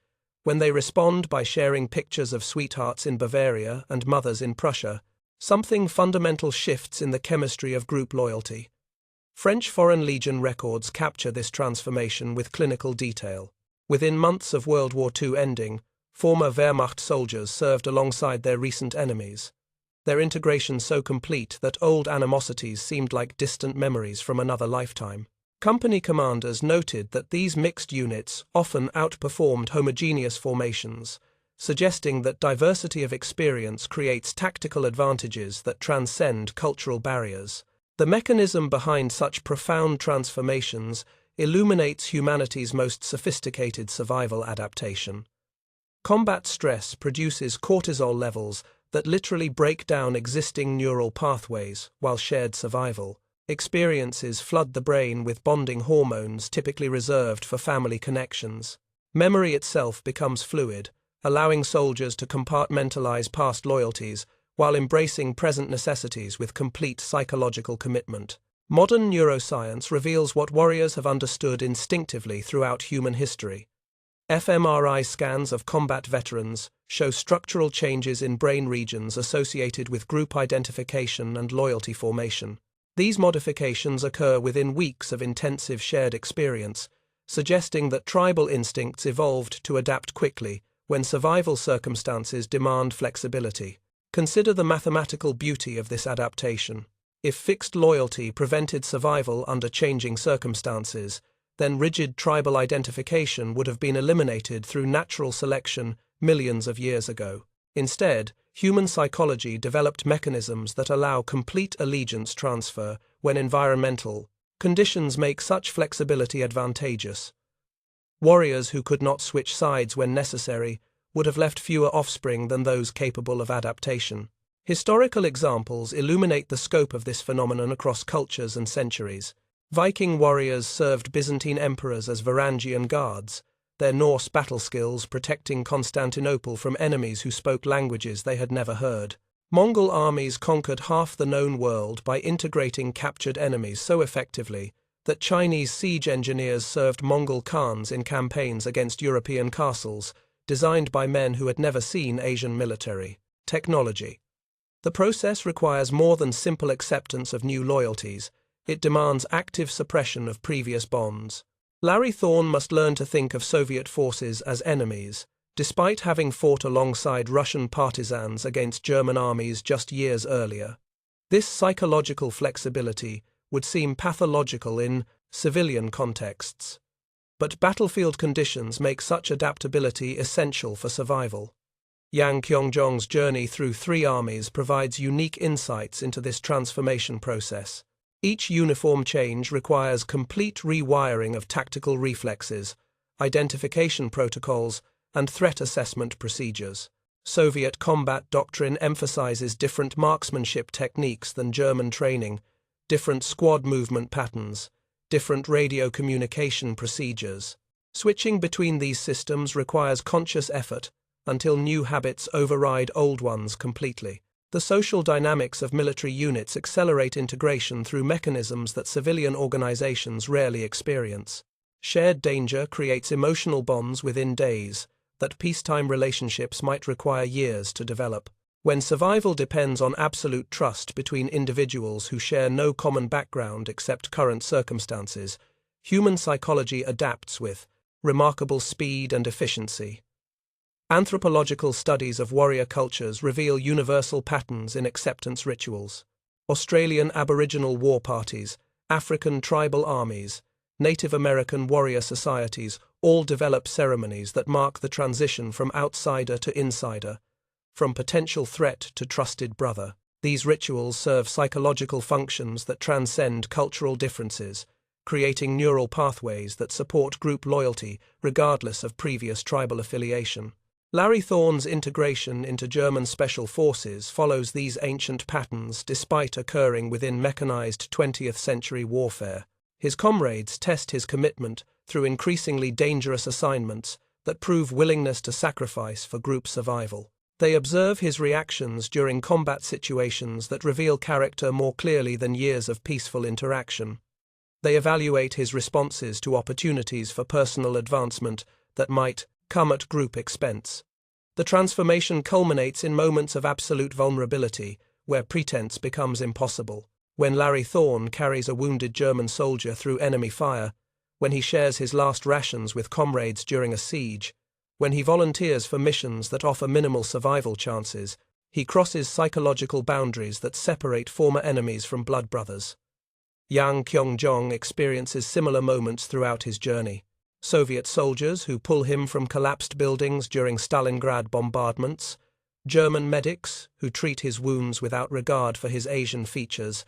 when they respond by sharing pictures of sweethearts in Bavaria and mothers in Prussia, something fundamental shifts in the chemistry of group loyalty. French Foreign Legion records capture this transformation with clinical detail. Within months of World War II ending, former Wehrmacht soldiers served alongside their recent enemies, their integration so complete that old animosities seemed like distant memories from another lifetime. Company commanders noted that these mixed units often outperformed homogeneous formations, suggesting that diversity of experience creates tactical advantages that transcend cultural barriers. The mechanism behind such profound transformations illuminates humanity's most sophisticated survival adaptation. Combat stress produces cortisol levels that literally break down existing neural pathways while shared survival experiences flood the brain with bonding hormones typically reserved for family connections. Memory itself becomes fluid, allowing soldiers to compartmentalize past loyalties while embracing present necessities with complete psychological commitment. Modern neuroscience reveals what warriors have understood instinctively throughout human history. fMRI scans of combat veterans show structural changes in brain regions associated with group identification and loyalty formation. These modifications occur within weeks of intensive shared experience, suggesting that tribal instincts evolved to adapt quickly when survival circumstances demand flexibility. Consider the mathematical beauty of this adaptation. If fixed loyalty prevented survival under changing circumstances, then rigid tribal identification would have been eliminated through natural selection millions of years ago. Instead, human psychology developed mechanisms that allow complete allegiance transfer when environmental conditions make such flexibility advantageous. Warriors who could not switch sides when necessary would have left fewer offspring than those capable of adaptation. Historical examples illuminate the scope of this phenomenon across cultures and centuries. Viking warriors served Byzantine emperors as Varangian guards, their Norse battle skills protecting Constantinople from enemies who spoke languages they had never heard. Mongol armies conquered half the known world by integrating captured enemies so effectively that Chinese siege engineers served Mongol Khans in campaigns against European castles, designed by men who had never seen Asian military technology. The process requires more than simple acceptance of new loyalties. It demands active suppression of previous bonds. Larry Thorne must learn to think of Soviet forces as enemies, despite having fought alongside Russian partisans against German armies just years earlier. This psychological flexibility would seem pathological in civilian contexts, but battlefield conditions make such adaptability essential for survival. Yang Kyongjong's journey through 3 armies provides unique insights into this transformation process. Each uniform change requires complete rewiring of tactical reflexes, identification protocols, and threat assessment procedures. Soviet combat doctrine emphasizes different marksmanship techniques than German training, different squad movement patterns, different radio communication procedures. Switching between these systems requires conscious effort, until new habits override old ones completely. The social dynamics of military units accelerate integration through mechanisms that civilian organizations rarely experience. Shared danger creates emotional bonds within days that peacetime relationships might require years to develop. When survival depends on absolute trust between individuals who share no common background except current circumstances, human psychology adapts with remarkable speed and efficiency. Anthropological studies of warrior cultures reveal universal patterns in acceptance rituals. Australian Aboriginal war parties, African tribal armies, Native American warrior societies all develop ceremonies that mark the transition from outsider to insider, from potential threat to trusted brother. These rituals serve psychological functions that transcend cultural differences, creating neural pathways that support group loyalty regardless of previous tribal affiliation. Larry Thorne's integration into German special forces follows these ancient patterns despite occurring within mechanized 20th-century warfare. His comrades test his commitment through increasingly dangerous assignments that prove willingness to sacrifice for group survival. They observe his reactions during combat situations that reveal character more clearly than years of peaceful interaction. They evaluate his responses to opportunities for personal advancement that might come at group expense. The transformation culminates in moments of absolute vulnerability, where pretense becomes impossible. When Larry Thorne carries a wounded German soldier through enemy fire, when he shares his last rations with comrades during a siege, when he volunteers for missions that offer minimal survival chances, he crosses psychological boundaries that separate former enemies from blood brothers. Yang Kyongjong experiences similar moments throughout his journey. Soviet soldiers who pull him from collapsed buildings during Stalingrad bombardments, German medics who treat his wounds without regard for his Asian features,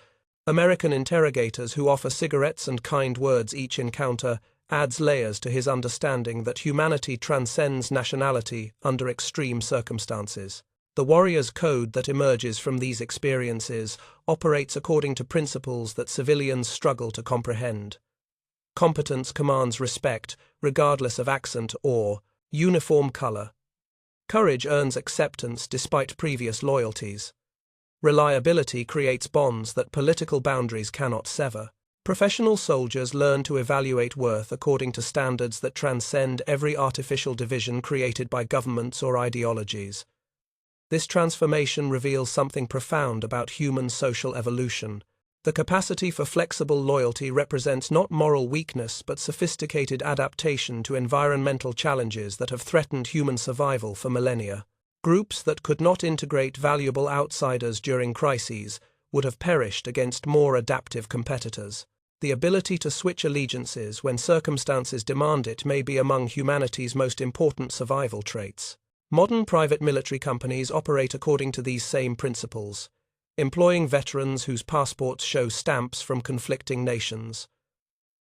American interrogators who offer cigarettes and kind words each encounter adds layers to his understanding that humanity transcends nationality under extreme circumstances. The warrior's code that emerges from these experiences operates according to principles that civilians struggle to comprehend. Competence commands respect, regardless of accent or uniform color. Courage earns acceptance despite previous loyalties. Reliability creates bonds that political boundaries cannot sever. Professional soldiers learn to evaluate worth according to standards that transcend every artificial division created by governments or ideologies. This transformation reveals something profound about human social evolution. The capacity for flexible loyalty represents not moral weakness but sophisticated adaptation to environmental challenges that have threatened human survival for millennia. Groups that could not integrate valuable outsiders during crises would have perished against more adaptive competitors. The ability to switch allegiances when circumstances demand it may be among humanity's most important survival traits. Modern private military companies operate according to these same principles, employing veterans whose passports show stamps from conflicting nations.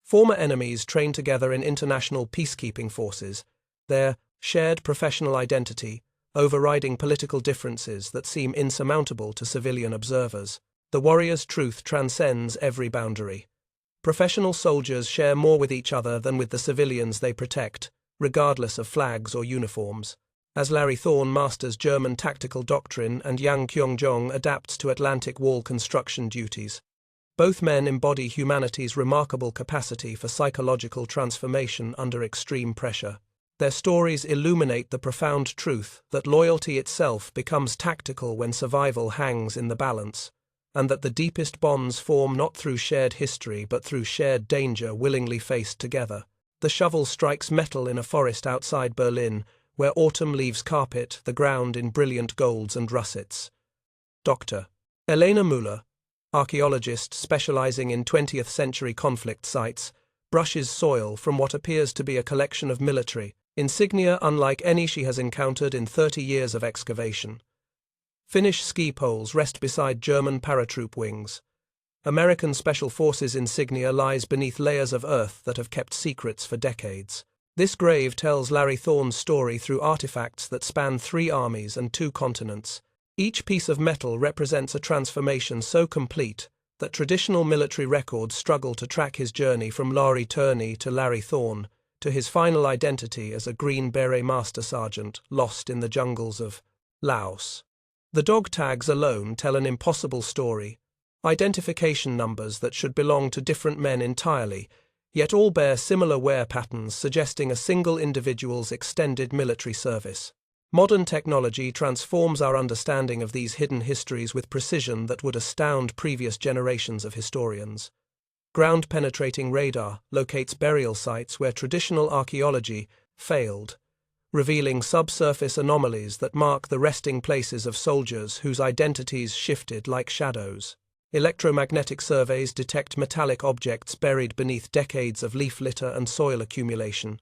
Former enemies train together in international peacekeeping forces, their shared professional identity overriding political differences that seem insurmountable to civilian observers. The warrior's truth transcends every boundary. Professional soldiers share more with each other than with the civilians they protect, regardless of flags or uniforms. As Larry Thorne masters German tactical doctrine and Yang Kyung-jong adapts to Atlantic Wall construction duties, both men embody humanity's remarkable capacity for psychological transformation under extreme pressure. Their stories illuminate the profound truth that loyalty itself becomes tactical when survival hangs in the balance, and that the deepest bonds form not through shared history but through shared danger willingly faced together. The shovel strikes metal in a forest outside Berlin, where autumn leaves carpet the ground in brilliant golds and russets. Dr. Elena Müller, archaeologist specializing in 20th-century conflict sites, brushes soil from what appears to be a collection of military insignia unlike any she has encountered in 30 years of excavation. Finnish ski poles rest beside German paratroop wings. American Special Forces insignia lies beneath layers of earth that have kept secrets for decades. This grave tells Larry Thorne's story through artifacts that span 3 armies and 2 continents. Each piece of metal represents a transformation so complete that traditional military records struggle to track his journey from Larry Turney to Larry Thorne, to his final identity as a Green Beret Master Sergeant lost in the jungles of Laos. The dog tags alone tell an impossible story, identification numbers that should belong to different men entirely, yet all bear similar wear patterns suggesting a single individual's extended military service. Modern technology transforms our understanding of these hidden histories with precision that would astound previous generations of historians. Ground-penetrating radar locates burial sites where traditional archaeology failed, revealing subsurface anomalies that mark the resting places of soldiers whose identities shifted like shadows. Electromagnetic surveys detect metallic objects buried beneath decades of leaf litter and soil accumulation,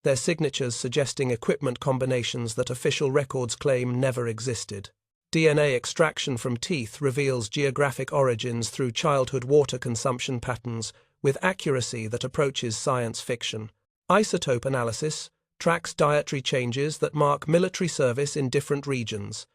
their signatures suggesting equipment combinations that official records claim never existed. DNA extraction from teeth reveals geographic origins through childhood water consumption patterns with accuracy that approaches science fiction. Isotope analysis tracks dietary changes that mark military service in different regions.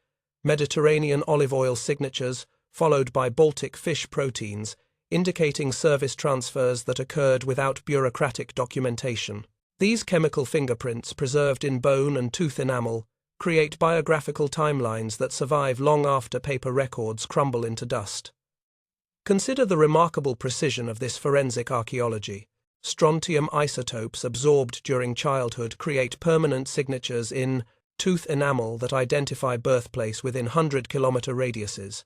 Mediterranean olive oil signatures, followed by Baltic fish proteins, indicating service transfers that occurred without bureaucratic documentation. These chemical fingerprints, preserved in bone and tooth enamel, create biographical timelines that survive long after paper records crumble into dust. Consider the remarkable precision of this forensic archaeology. Strontium isotopes absorbed during childhood create permanent signatures in tooth enamel that identify birthplace within 100-kilometer radiuses.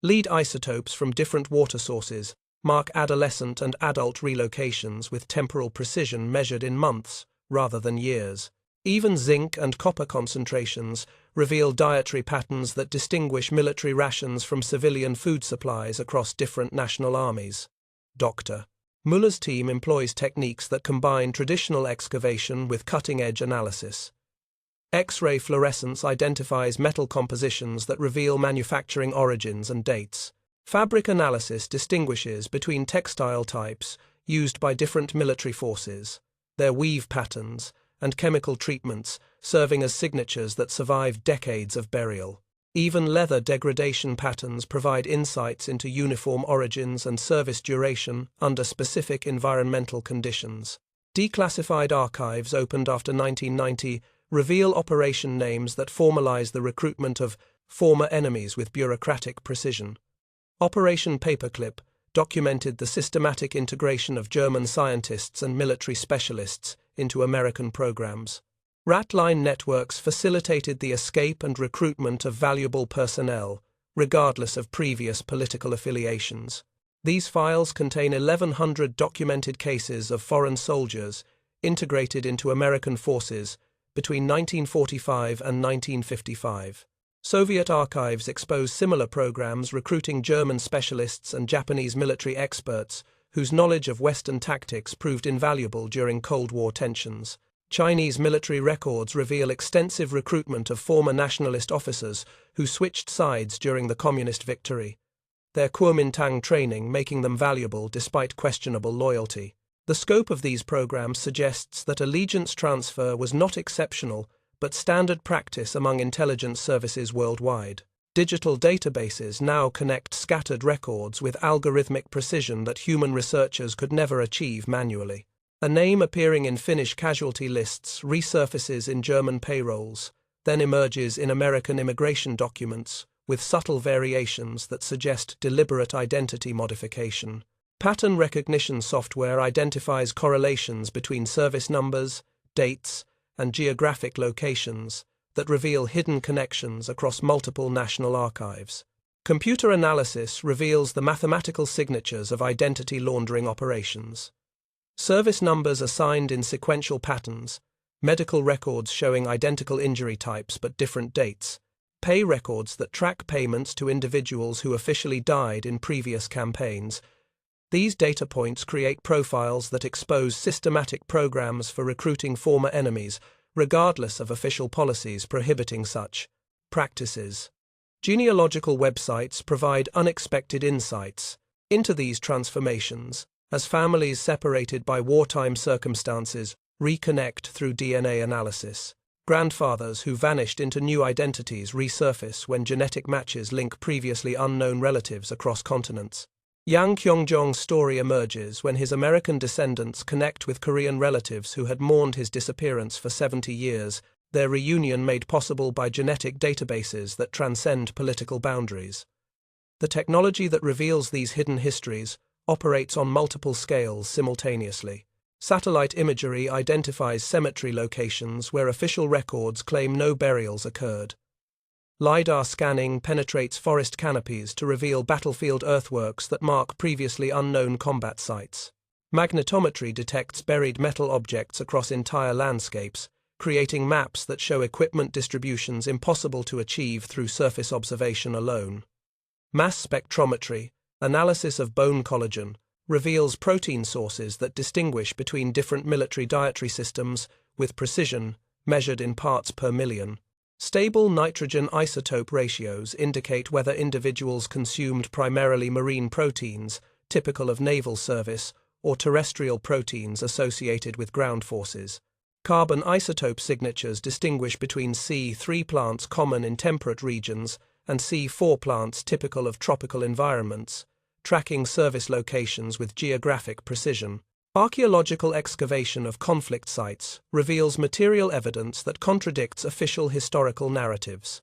Lead isotopes from different water sources mark adolescent and adult relocations with temporal precision measured in months rather than years. Even zinc and copper concentrations reveal dietary patterns that distinguish military rations from civilian food supplies across different national armies. Dr. Müller's team employs techniques that combine traditional excavation with cutting-edge analysis. X-ray fluorescence identifies metal compositions that reveal manufacturing origins and dates. Fabric analysis distinguishes between textile types used by different military forces, their weave patterns, and chemical treatments serving as signatures that survive decades of burial. Even leather degradation patterns provide insights into uniform origins and service duration under specific environmental conditions. Declassified archives opened after 1990 reveal operation names that formalize the recruitment of former enemies with bureaucratic precision. Operation Paperclip documented the systematic integration of German scientists and military specialists into American programs. Ratline networks facilitated the escape and recruitment of valuable personnel, regardless of previous political affiliations. These files contain 1,100 documented cases of foreign soldiers integrated into American forces between 1945 and 1955. Soviet archives expose similar programs recruiting German specialists and Japanese military experts whose knowledge of Western tactics proved invaluable during Cold War tensions. Chinese military records reveal extensive recruitment of former nationalist officers who switched sides during the communist victory, their Kuomintang training making them valuable despite questionable loyalty. The scope of these programs suggests that allegiance transfer was not exceptional but standard practice among intelligence services worldwide. Digital databases now connect scattered records with algorithmic precision that human researchers could never achieve manually. A name appearing in Finnish casualty lists resurfaces in German payrolls, then emerges in American immigration documents, with subtle variations that suggest deliberate identity modification. Pattern recognition software identifies correlations between service numbers, dates, and geographic locations that reveal hidden connections across multiple national archives. Computer analysis reveals the mathematical signatures of identity laundering operations. Service numbers assigned in sequential patterns, medical records showing identical injury types but different dates, pay records that track payments to individuals who officially died in previous campaigns. These data points create profiles that expose systematic programs for recruiting former enemies, regardless of official policies prohibiting such practices. Genealogical websites provide unexpected insights into these transformations, as families separated by wartime circumstances reconnect through DNA analysis. Grandfathers who vanished into new identities resurface when genetic matches link previously unknown relatives across continents. Yang Kyongjong's story emerges when his American descendants connect with Korean relatives who had mourned his disappearance for 70 years, their reunion made possible by genetic databases that transcend political boundaries. The technology that reveals these hidden histories operates on multiple scales simultaneously. Satellite imagery identifies cemetery locations where official records claim no burials occurred. LiDAR scanning penetrates forest canopies to reveal battlefield earthworks that mark previously unknown combat sites. Magnetometry detects buried metal objects across entire landscapes, creating maps that show equipment distributions impossible to achieve through surface observation alone. Mass spectrometry, analysis of bone collagen, reveals protein sources that distinguish between different military dietary systems with precision, measured in parts per million. Stable nitrogen isotope ratios indicate whether individuals consumed primarily marine proteins, typical of naval service, or terrestrial proteins associated with ground forces. Carbon isotope signatures distinguish between C3 plants common in temperate regions and C4 plants typical of tropical environments, tracking service locations with geographic precision. Archaeological excavation of conflict sites reveals material evidence that contradicts official historical narratives.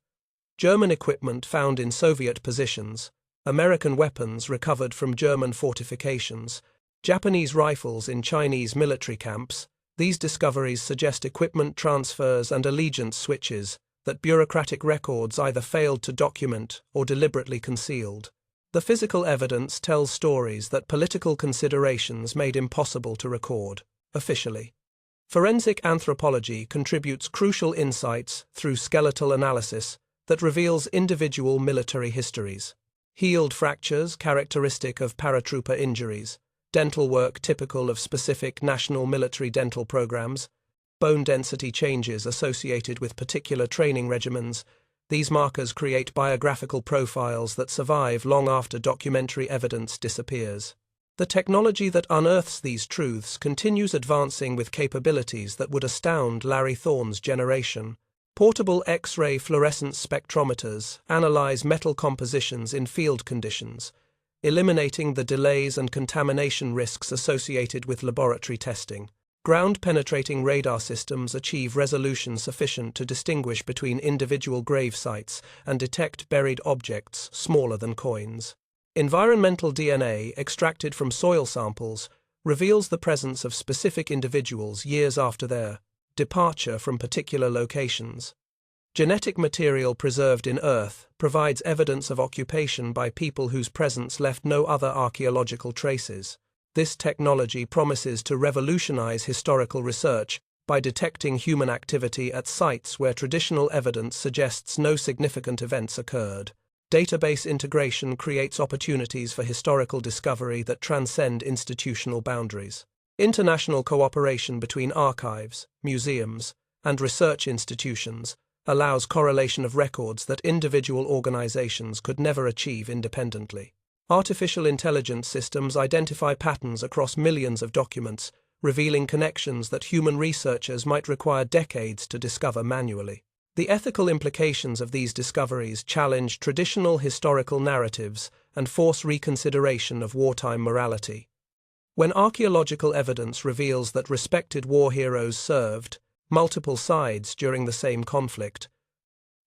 German equipment found in Soviet positions, American weapons recovered from German fortifications, Japanese rifles in Chinese military camps. These discoveries suggest equipment transfers and allegiance switches that bureaucratic records either failed to document or deliberately concealed. The physical evidence tells stories that political considerations made impossible to record, officially. Forensic anthropology contributes crucial insights through skeletal analysis that reveals individual military histories. Healed fractures characteristic of paratrooper injuries, dental work typical of specific national military dental programs, bone density changes associated with particular training regimens. These markers create biographical profiles that survive long after documentary evidence disappears. The technology that unearths these truths continues advancing with capabilities that would astound Larry Thorne's generation. Portable X-ray fluorescence spectrometers analyze metal compositions in field conditions, eliminating the delays and contamination risks associated with laboratory testing. Ground-penetrating radar systems achieve resolution sufficient to distinguish between individual grave sites and detect buried objects smaller than coins. Environmental DNA extracted from soil samples reveals the presence of specific individuals years after their departure from particular locations. Genetic material preserved in Earth provides evidence of occupation by people whose presence left no other archaeological traces. This technology promises to revolutionize historical research by detecting human activity at sites where traditional evidence suggests no significant events occurred. Database integration creates opportunities for historical discovery that transcend institutional boundaries. International cooperation between archives, museums, and research institutions allows correlation of records that individual organizations could never achieve independently. Artificial intelligence systems identify patterns across millions of documents, revealing connections that human researchers might require decades to discover manually. The ethical implications of these discoveries challenge traditional historical narratives and force reconsideration of wartime morality. When archaeological evidence reveals that respected war heroes served multiple sides during the same conflict,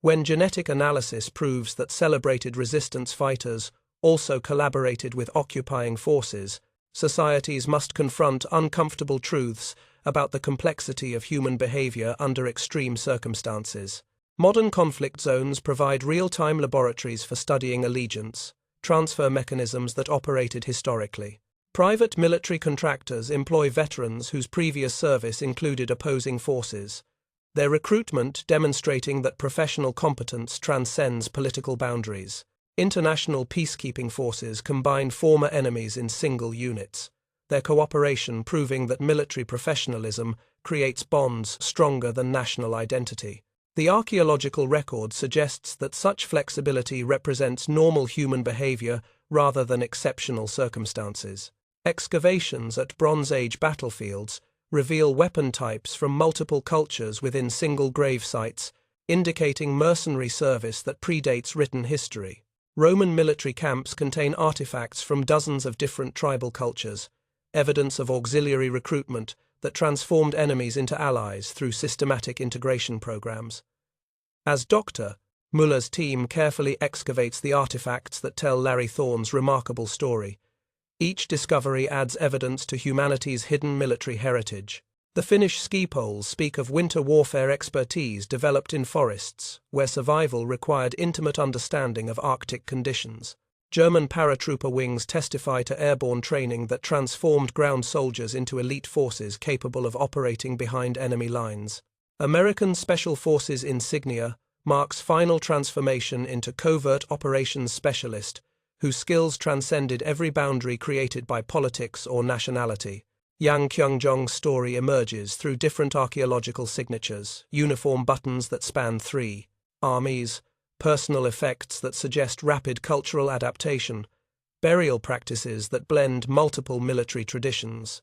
when genetic analysis proves that celebrated resistance fighters also collaborated with occupying forces, societies must confront uncomfortable truths about the complexity of human behavior under extreme circumstances. Modern conflict zones provide real-time laboratories for studying allegiance, transfer mechanisms that operated historically. Private military contractors employ veterans whose previous service included opposing forces, their recruitment demonstrating that professional competence transcends political boundaries. International peacekeeping forces combine former enemies in single units, their cooperation proving that military professionalism creates bonds stronger than national identity. The archaeological record suggests that such flexibility represents normal human behavior rather than exceptional circumstances. Excavations at Bronze Age battlefields reveal weapon types from multiple cultures within single grave sites, indicating mercenary service that predates written history. Roman military camps contain artifacts from dozens of different tribal cultures, evidence of auxiliary recruitment that transformed enemies into allies through systematic integration programs. As Dr. Muller's team carefully excavates the artifacts that tell Larry Thorne's remarkable story, each discovery adds evidence to humanity's hidden military heritage. The Finnish ski poles speak of winter warfare expertise developed in forests, where survival required intimate understanding of Arctic conditions. German paratrooper wings testify to airborne training that transformed ground soldiers into elite forces capable of operating behind enemy lines. American Special Forces insignia marks final transformation into covert operations specialist, whose skills transcended every boundary created by politics or nationality. Yang Kyung-jong's story emerges through different archaeological signatures, uniform buttons that span 3 armies, personal effects that suggest rapid cultural adaptation, burial practices that blend multiple military traditions.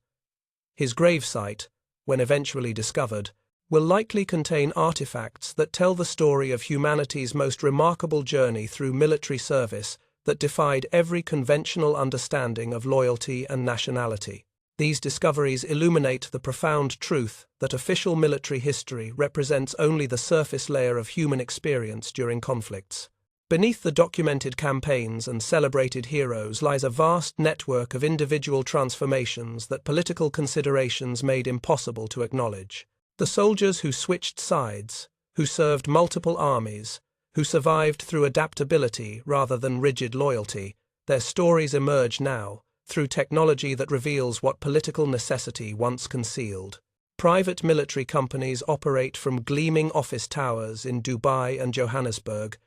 His gravesite, when eventually discovered, will likely contain artifacts that tell the story of humanity's most remarkable journey through military service that defied every conventional understanding of loyalty and nationality. These discoveries illuminate the profound truth that official military history represents only the surface layer of human experience during conflicts. Beneath the documented campaigns and celebrated heroes lies a vast network of individual transformations that political considerations made impossible to acknowledge. The soldiers who switched sides, who served multiple armies, who survived through adaptability rather than rigid loyalty, their stories emerge now, through technology that reveals what political necessity once concealed. Private military companies operate from gleaming office towers in Dubai and Johannesburg,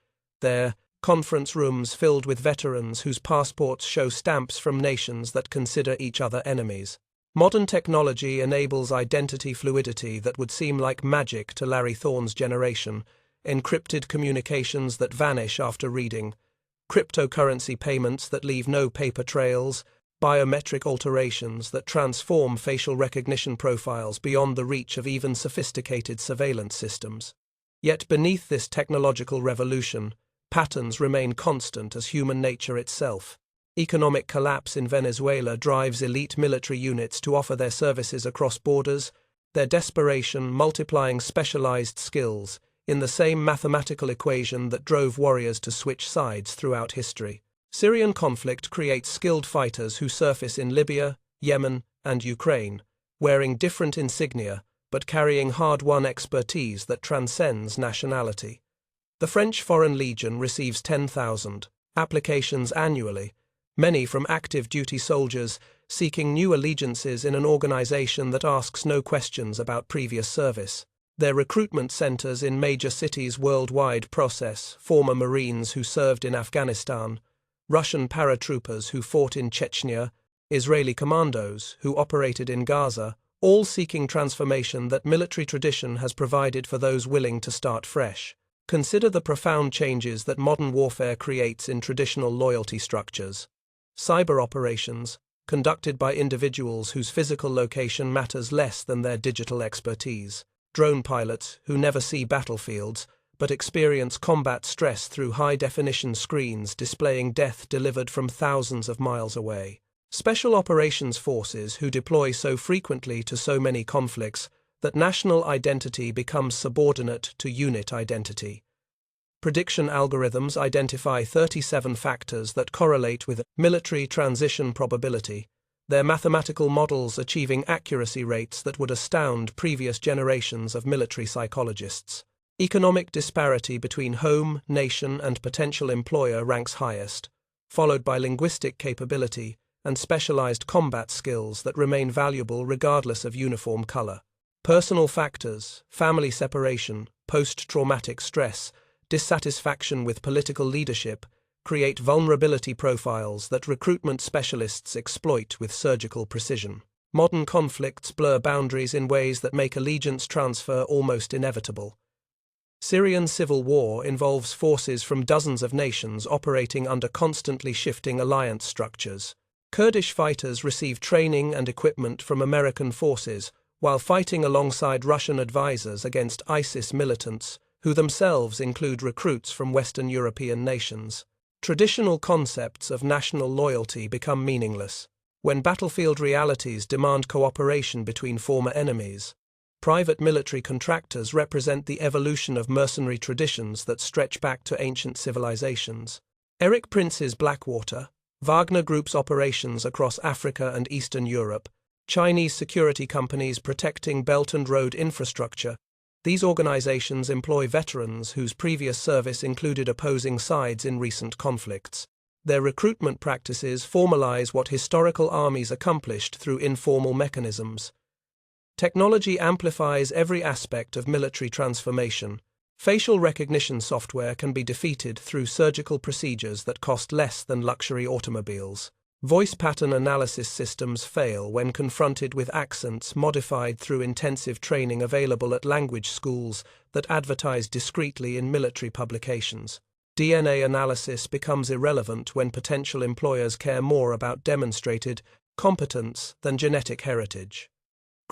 their conference rooms filled with veterans whose passports show stamps from nations that consider each other enemies. Modern technology enables identity fluidity that would seem like magic to Larry Thorne's generation, encrypted communications that vanish after reading, cryptocurrency payments that leave no paper trails, biometric alterations that transform facial recognition profiles beyond the reach of even sophisticated surveillance systems. Yet beneath this technological revolution, patterns remain constant as human nature itself. Economic collapse in Venezuela drives elite military units to offer their services across borders, their desperation multiplying specialized skills in the same mathematical equation that drove warriors to switch sides throughout history. Syrian conflict creates skilled fighters who surface in Libya, Yemen, and Ukraine, wearing different insignia but carrying hard-won expertise that transcends nationality. The French Foreign Legion receives 10,000 applications annually, many from active duty soldiers seeking new allegiances in an organization that asks no questions about previous service. Their recruitment centers in major cities worldwide process former Marines who served in Afghanistan, Russian paratroopers who fought in Chechnya, Israeli commandos who operated in Gaza, all seeking transformation that military tradition has provided for those willing to start fresh. Consider the profound changes that modern warfare creates in traditional loyalty structures. Cyber operations, conducted by individuals whose physical location matters less than their digital expertise. Drone pilots who never see battlefields but experience combat stress through high-definition screens displaying death delivered from thousands of miles away. Special operations forces who deploy so frequently to so many conflicts that national identity becomes subordinate to unit identity. Prediction algorithms identify 37 factors that correlate with military transition probability, their mathematical models achieving accuracy rates that would astound previous generations of military psychologists. Economic disparity between home, nation, and potential employer ranks highest, followed by linguistic capability and specialized combat skills that remain valuable regardless of uniform color. Personal factors, family separation, post-traumatic stress, dissatisfaction with political leadership, create vulnerability profiles that recruitment specialists exploit with surgical precision. Modern conflicts blur boundaries in ways that make allegiance transfer almost inevitable. Syrian civil war involves forces from dozens of nations operating under constantly shifting alliance structures. Kurdish fighters receive training and equipment from American forces while fighting alongside Russian advisors against ISIS militants, who themselves include recruits from Western European nations. Traditional concepts of national loyalty become meaningless when battlefield realities demand cooperation between former enemies. Private military contractors represent the evolution of mercenary traditions that stretch back to ancient civilizations. Eric Prince's Blackwater, Wagner Group's operations across Africa and Eastern Europe, Chinese security companies protecting Belt and Road infrastructure. These organizations employ veterans whose previous service included opposing sides in recent conflicts. Their recruitment practices formalize what historical armies accomplished through informal mechanisms. Technology amplifies every aspect of military transformation. Facial recognition software can be defeated through surgical procedures that cost less than luxury automobiles. Voice pattern analysis systems fail when confronted with accents modified through intensive training available at language schools that advertise discreetly in military publications. DNA analysis becomes irrelevant when potential employers care more about demonstrated competence than genetic heritage.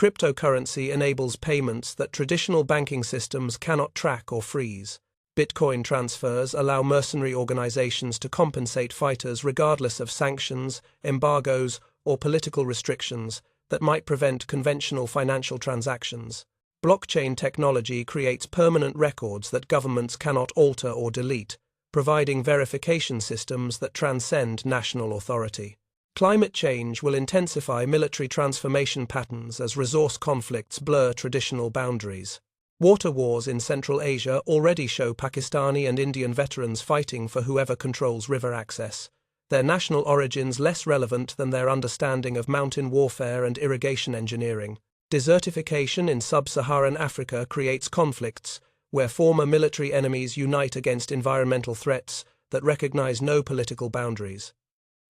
Cryptocurrency enables payments that traditional banking systems cannot track or freeze. Bitcoin transfers allow mercenary organizations to compensate fighters regardless of sanctions, embargoes, or political restrictions that might prevent conventional financial transactions. Blockchain technology creates permanent records that governments cannot alter or delete, providing verification systems that transcend national authority. Climate change will intensify military transformation patterns as resource conflicts blur traditional boundaries. Water wars in Central Asia already show Pakistani and Indian veterans fighting for whoever controls river access, their national origins less relevant than their understanding of mountain warfare and irrigation engineering. Desertification in sub-Saharan Africa creates conflicts where former military enemies unite against environmental threats that recognize no political boundaries.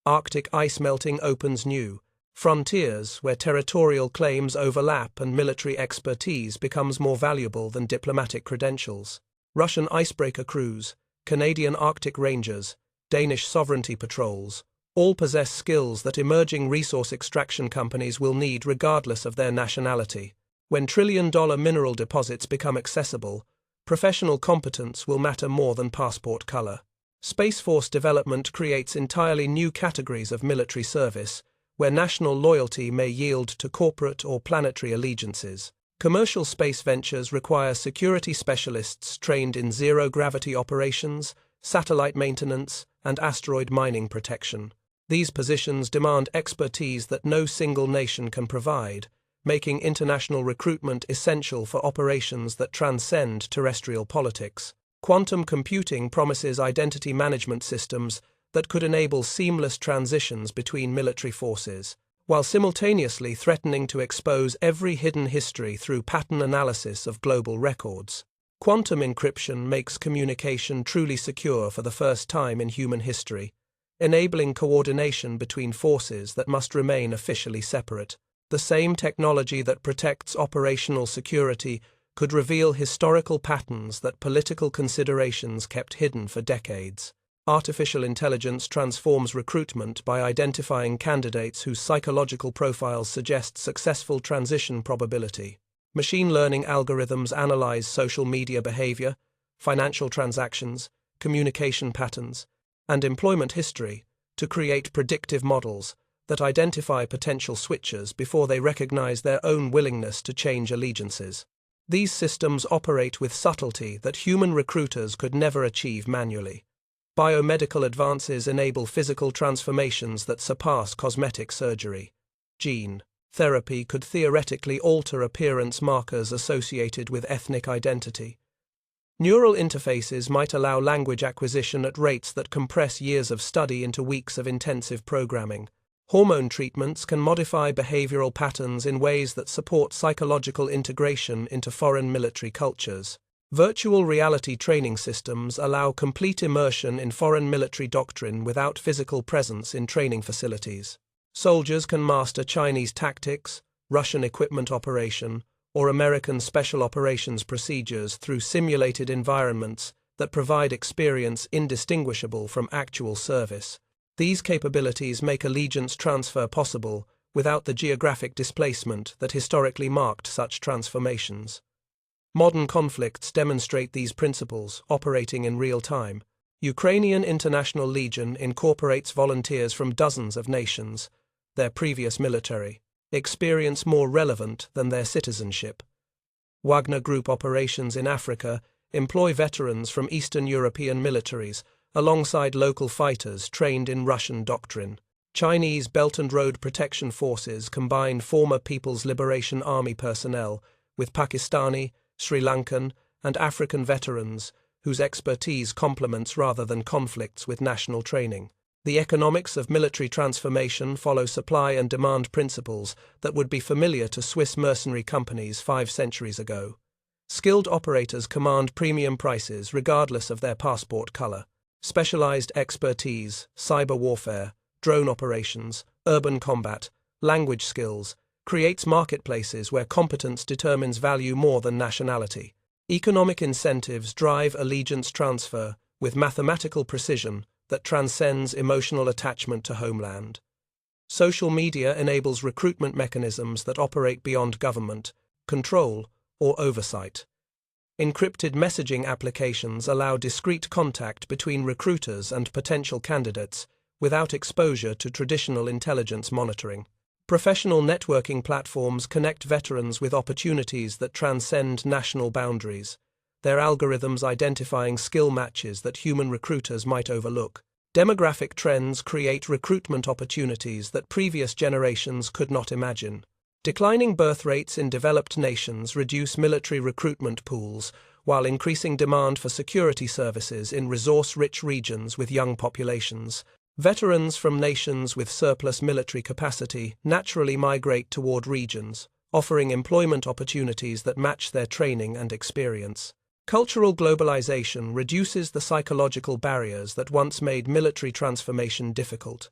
Arctic ice melting opens new frontiers where territorial claims overlap and military expertise becomes more valuable than diplomatic credentials. Russian icebreaker crews, Canadian Arctic Rangers, Danish sovereignty patrols, all possess skills that emerging resource extraction companies will need regardless of their nationality. When trillion-dollar mineral deposits become accessible, Professional competence will matter more than passport color. Space Force development creates entirely new categories of military service, where national loyalty may yield to corporate or planetary allegiances. Commercial space ventures require security specialists trained in zero-gravity operations, satellite maintenance, and asteroid mining protection. These positions demand expertise that no single nation can provide, making international recruitment essential for operations that transcend terrestrial politics. Quantum computing promises identity management systems that could enable seamless transitions between military forces, while simultaneously threatening to expose every hidden history through pattern analysis of global records. Quantum encryption makes communication truly secure for the first time in human history, enabling coordination between forces that must remain officially separate. The same technology that protects operational security could reveal historical patterns that political considerations kept hidden for decades. Artificial intelligence transforms recruitment by identifying candidates whose psychological profiles suggest successful transition probability. Machine learning algorithms analyze social media behavior, financial transactions, communication patterns, and employment history to create predictive models that identify potential switchers before they recognize their own willingness to change allegiances. These systems operate with subtlety that human recruiters could never achieve manually. Biomedical advances enable physical transformations that surpass cosmetic surgery. Gene therapy could theoretically alter appearance markers associated with ethnic identity. Neural interfaces might allow language acquisition at rates that compress years of study into weeks of intensive programming. Hormone treatments can modify behavioral patterns in ways that support psychological integration into foreign military cultures. Virtual reality training systems allow complete immersion in foreign military doctrine without physical presence in training facilities. Soldiers can master Chinese tactics, Russian equipment operation, or American special operations procedures through simulated environments that provide experience indistinguishable from actual service. These capabilities make allegiance transfer possible without the geographic displacement that historically marked such transformations. Modern conflicts demonstrate these principles operating in real time. Ukrainian International Legion incorporates volunteers from dozens of nations, their previous military experience more relevant than their citizenship. Wagner Group operations in Africa employ veterans from Eastern European militaries alongside local fighters trained in Russian doctrine. Chinese Belt and Road Protection Forces combine former People's Liberation Army personnel with Pakistani, Sri Lankan, and African veterans whose expertise complements rather than conflicts with national training. The economics of military transformation follow supply and demand principles that would be familiar to Swiss mercenary companies 5 centuries ago. Skilled operators command premium prices regardless of their passport color. Specialized expertise, cyber warfare, drone operations, urban combat, language skills, creates marketplaces where competence determines value more than nationality. Economic incentives drive allegiance transfer with mathematical precision that transcends emotional attachment to homeland. Social media enables recruitment mechanisms that operate beyond government, control, or oversight. Encrypted messaging applications allow discreet contact between recruiters and potential candidates without exposure to traditional intelligence monitoring. Professional networking platforms connect veterans with opportunities that transcend national boundaries, their algorithms identifying skill matches that human recruiters might overlook. Demographic trends create recruitment opportunities that previous generations could not imagine. Declining birth rates in developed nations reduce military recruitment pools, while increasing demand for security services in resource-rich regions with young populations. Veterans from nations with surplus military capacity naturally migrate toward regions, offering employment opportunities that match their training and experience. Cultural globalization reduces the psychological barriers that once made military transformation difficult.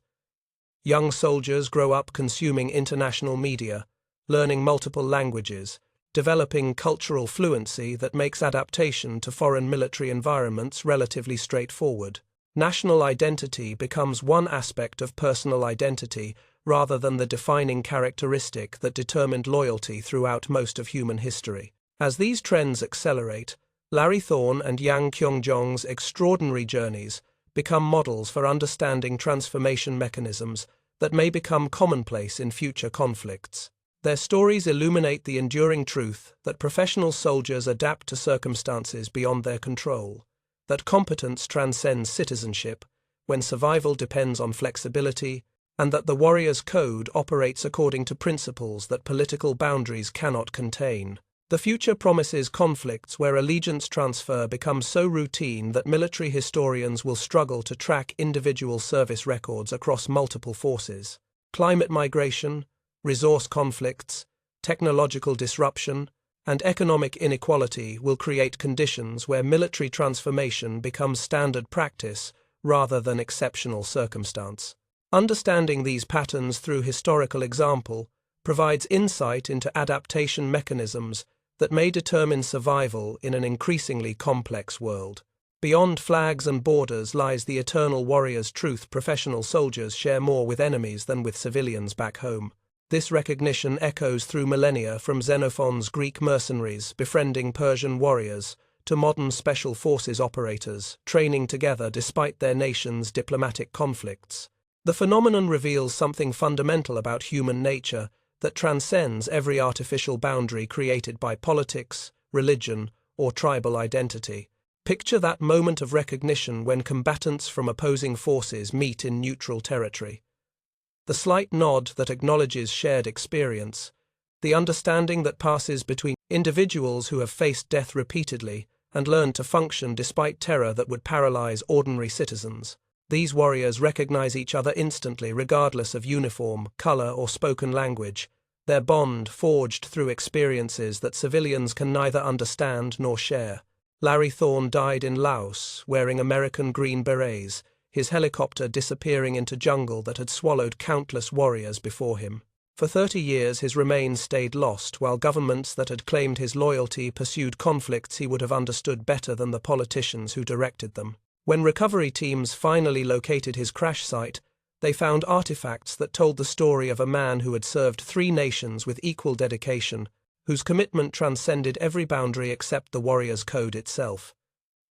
Young soldiers grow up consuming international media, learning multiple languages, developing cultural fluency that makes adaptation to foreign military environments relatively straightforward. National identity becomes one aspect of personal identity rather than the defining characteristic that determined loyalty throughout most of human history. As these trends accelerate, Larry Thorne and Yang Kyung-jong's extraordinary journeys become models for understanding transformation mechanisms that may become commonplace in future conflicts. Their stories illuminate the enduring truth that professional soldiers adapt to circumstances beyond their control, that competence transcends citizenship when survival depends on flexibility, and that the warrior's code operates according to principles that political boundaries cannot contain. The future promises conflicts where allegiance transfer becomes so routine that military historians will struggle to track individual service records across multiple forces. Climate migration, resource conflicts, technological disruption, and economic inequality will create conditions where military transformation becomes standard practice rather than exceptional circumstance. Understanding these patterns through historical example provides insight into adaptation mechanisms that may determine survival in an increasingly complex world. Beyond flags and borders lies the eternal warrior's truth: professional soldiers share more with enemies than with civilians back home. This recognition echoes through millennia, from Xenophon's Greek mercenaries befriending Persian warriors to modern special forces operators training together despite their nation's diplomatic conflicts. The phenomenon reveals something fundamental about human nature that transcends every artificial boundary created by politics, religion, or tribal identity. Picture that moment of recognition when combatants from opposing forces meet in neutral territory. The slight nod that acknowledges shared experience, the understanding that passes between individuals who have faced death repeatedly and learned to function despite terror that would paralyze ordinary citizens. These warriors recognize each other instantly, regardless of uniform, color, or spoken language, their bond forged through experiences that civilians can neither understand nor share. Larry Thorne died in Laos, wearing American Green Berets, his helicopter disappearing into jungle that had swallowed countless warriors before him. For 30 years his remains stayed lost, while governments that had claimed his loyalty pursued conflicts he would have understood better than the politicians who directed them. When recovery teams finally located his crash site, they found artifacts that told the story of a man who had served 3 nations with equal dedication, whose commitment transcended every boundary except the warrior's code itself.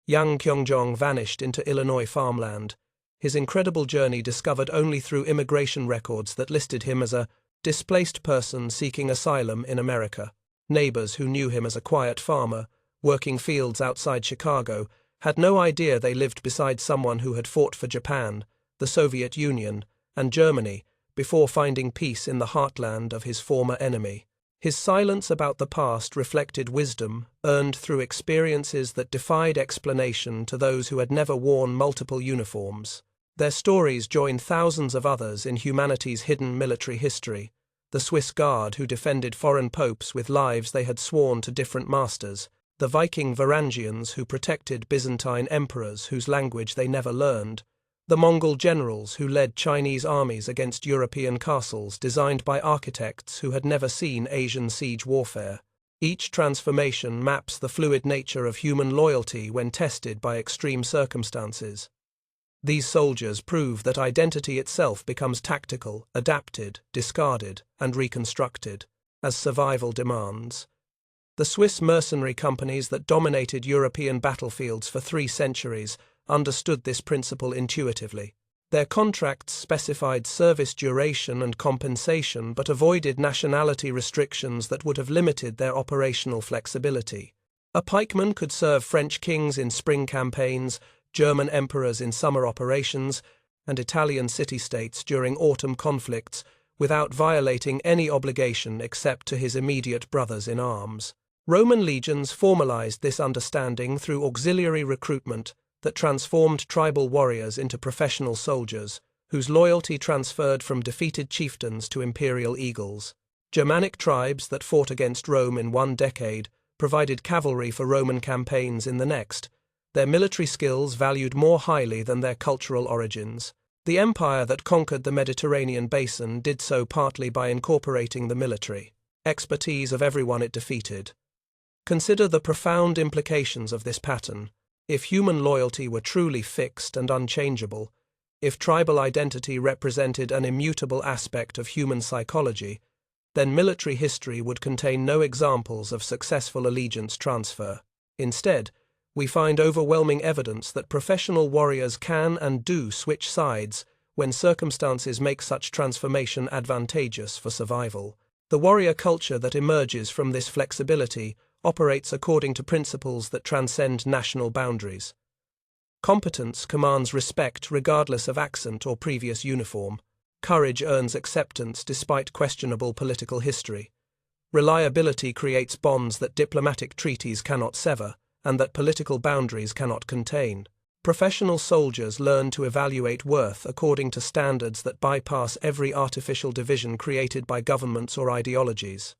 Yang Kyung-jong vanished into Illinois farmland, his incredible journey discovered only through immigration records that listed him as a displaced person seeking asylum in America. Neighbors who knew him as a quiet farmer, working fields outside Chicago, had no idea they lived beside someone who had fought for Japan, the Soviet Union, and Germany before finding peace in the heartland of his former enemy. His silence about the past reflected wisdom earned through experiences that defied explanation to those who had never worn multiple uniforms. Their stories join thousands of others in humanity's hidden military history: the Swiss Guard who defended foreign popes with lives they had sworn to different masters, the Viking Varangians who protected Byzantine emperors whose language they never learned, the Mongol generals who led Chinese armies against European castles designed by architects who had never seen Asian siege warfare. Each transformation maps the fluid nature of human loyalty when tested by extreme circumstances. These soldiers prove that identity itself becomes tactical, adapted, discarded, and reconstructed, as survival demands. The Swiss mercenary companies that dominated European battlefields for 3 centuries understood this principle intuitively. Their contracts specified service duration and compensation but avoided nationality restrictions that would have limited their operational flexibility. A pikeman could serve French kings in spring campaigns, German emperors in summer operations, and Italian city-states during autumn conflicts without violating any obligation except to his immediate brothers in arms. Roman legions formalized this understanding through auxiliary recruitment that transformed tribal warriors into professional soldiers, whose loyalty transferred from defeated chieftains to imperial eagles. Germanic tribes that fought against Rome in one decade provided cavalry for Roman campaigns in the next, their military skills valued more highly than their cultural origins. The empire that conquered the Mediterranean basin did so partly by incorporating the military expertise of everyone it defeated. Consider the profound implications of this pattern. If human loyalty were truly fixed and unchangeable, if tribal identity represented an immutable aspect of human psychology, then military history would contain no examples of successful allegiance transfer. Instead, we find overwhelming evidence that professional warriors can and do switch sides when circumstances make such transformation advantageous for survival. The warrior culture that emerges from this flexibility operates according to principles that transcend national boundaries. Competence commands respect regardless of accent or previous uniform. Courage earns acceptance despite questionable political history. Reliability creates bonds that diplomatic treaties cannot sever, and that political boundaries cannot contain. Professional soldiers learn to evaluate worth according to standards that bypass every artificial division created by governments or ideologies.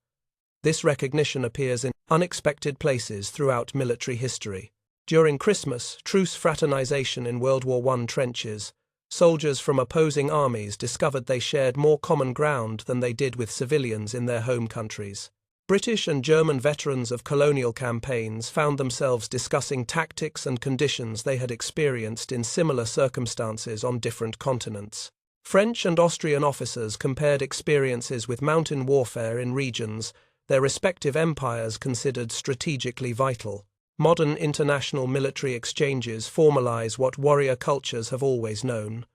This recognition appears in unexpected places throughout military history. During Christmas, truce fraternization in World War I trenches, soldiers from opposing armies discovered they shared more common ground than they did with civilians in their home countries. British and German veterans of colonial campaigns found themselves discussing tactics and conditions they had experienced in similar circumstances on different continents. French and Austrian officers compared experiences with mountain warfare in regions their respective empires considered strategically vital. Modern international military exchanges formalize what warrior cultures have always known.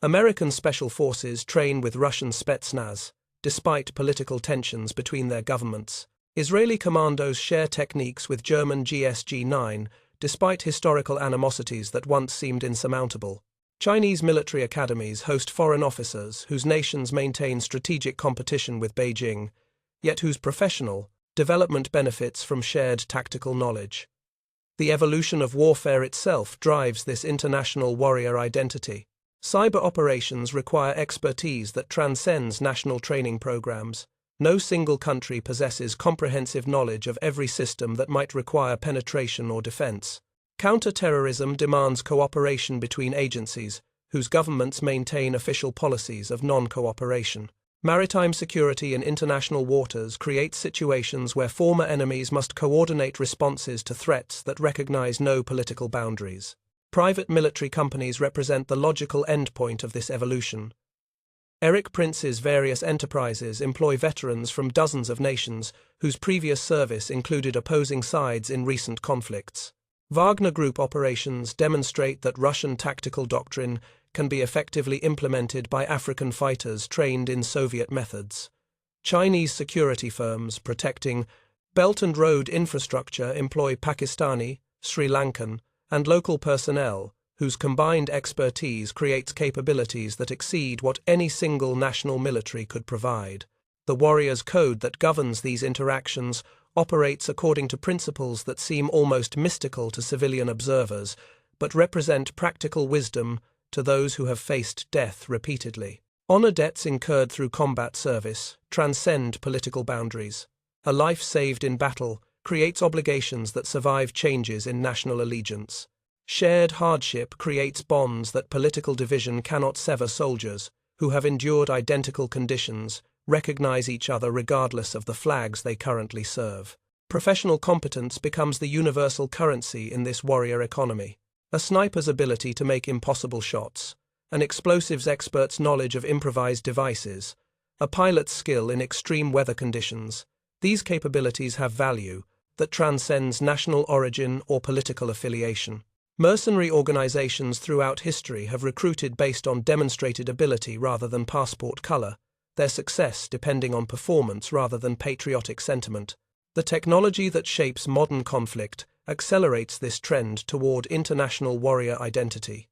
American special forces train with Russian Spetsnaz, despite political tensions between their governments. Israeli commandos share techniques with German GSG-9, despite historical animosities that once seemed insurmountable. Chinese military academies host foreign officers whose nations maintain strategic competition with Beijing, yet whose professional development benefits from shared tactical knowledge. The evolution of warfare itself drives this international warrior identity. Cyber operations require expertise that transcends national training programs. No single country possesses comprehensive knowledge of every system that might require penetration or defense. Counter-terrorism demands cooperation between agencies, whose governments maintain official policies of non-cooperation. Maritime security in international waters creates situations where former enemies must coordinate responses to threats that recognize no political boundaries. Private military companies represent the logical endpoint of this evolution. Eric Prince's various enterprises employ veterans from dozens of nations whose previous service included opposing sides in recent conflicts. Wagner Group operations demonstrate that Russian tactical doctrine can be effectively implemented by African fighters trained in Soviet methods. Chinese security firms protecting Belt and Road infrastructure employ Pakistani, Sri Lankan, and local personnel whose combined expertise creates capabilities that exceed what any single national military could provide. The warrior's code that governs these interactions operates according to principles that seem almost mystical to civilian observers, but represent practical wisdom to those who have faced death repeatedly. Honor debts incurred through combat service transcend political boundaries. A life saved in battle creates obligations that survive changes in national allegiance. Shared hardship creates bonds that political division cannot sever. Soldiers, who have endured identical conditions, recognize each other regardless of the flags they currently serve. Professional competence becomes the universal currency in this warrior economy. A sniper's ability to make impossible shots, an explosives expert's knowledge of improvised devices, a pilot's skill in extreme weather conditions. These capabilities have value that transcends national origin or political affiliation. Mercenary organizations throughout history have recruited based on demonstrated ability rather than passport color, their success depending on performance rather than patriotic sentiment. The technology that shapes modern conflict accelerates this trend toward international warrior identity.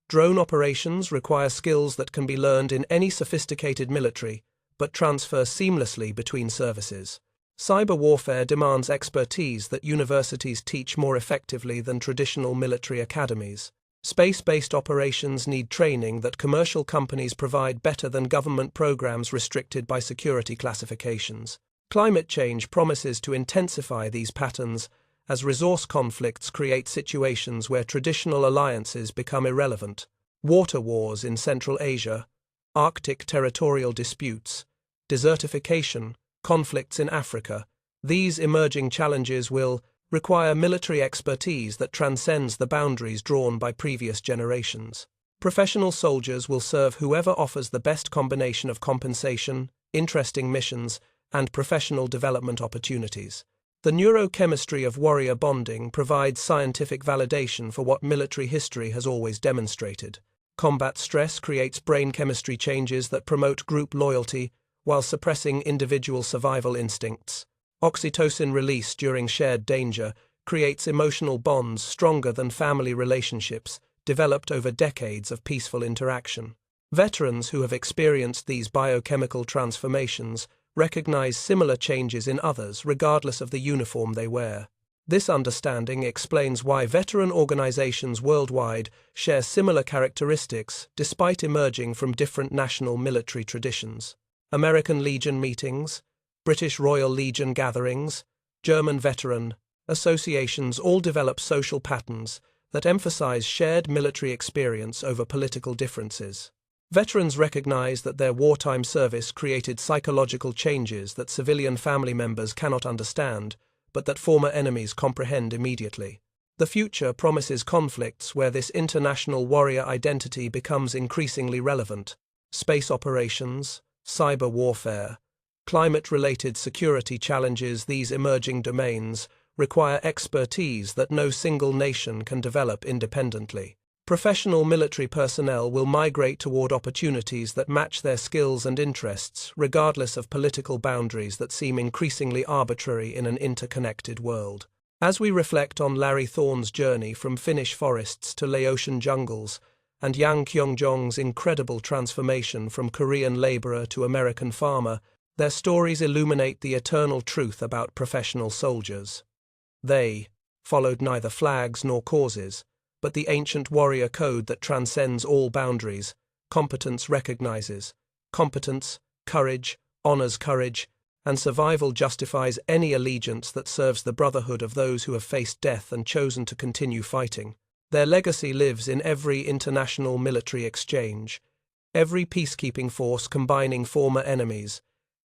Drone operations require skills that can be learned in any sophisticated military, but transfer seamlessly between services. Cyber warfare demands expertise that universities teach more effectively than traditional military academies. Space-based operations need training that commercial companies provide better than government programs restricted by security classifications. Climate change promises to intensify these patterns as resource conflicts create situations where traditional alliances become irrelevant. Water wars in Central Asia, Arctic territorial disputes, desertification, conflicts in Africa. These emerging challenges will require military expertise that transcends the boundaries drawn by previous generations. Professional soldiers will serve whoever offers the best combination of compensation, interesting missions, and professional development opportunities. The neurochemistry of warrior bonding provides scientific validation for what military history has always demonstrated. Combat stress creates brain chemistry changes that promote group loyalty while suppressing individual survival instincts. Oxytocin release during shared danger creates emotional bonds stronger than family relationships developed over decades of peaceful interaction. Veterans who have experienced these biochemical transformations recognize similar changes in others regardless of the uniform they wear. This understanding explains why veteran organizations worldwide share similar characteristics despite emerging from different national military traditions. American Legion meetings, British Royal Legion gatherings, German veteran associations all develop social patterns that emphasize shared military experience over political differences. Veterans recognize that their wartime service created psychological changes that civilian family members cannot understand, but that former enemies comprehend immediately. The future promises conflicts where this international warrior identity becomes increasingly relevant. Space operations, cyber warfare, climate-related security challenges. These emerging domains require expertise that no single nation can develop independently. Professional military personnel will migrate toward opportunities that match their skills and interests, regardless of political boundaries that seem increasingly arbitrary in an interconnected world. As we reflect on Larry Thorne's journey from Finnish forests to Laotian jungles, and Yang Kyung-jong's incredible transformation from Korean laborer to American farmer, their stories illuminate the eternal truth about professional soldiers. They followed neither flags nor causes, but the ancient warrior code that transcends all boundaries. Competence recognizes competence, courage, honors courage, and survival justifies any allegiance that serves the brotherhood of those who have faced death and chosen to continue fighting. Their legacy lives in every international military exchange, every peacekeeping force combining former enemies,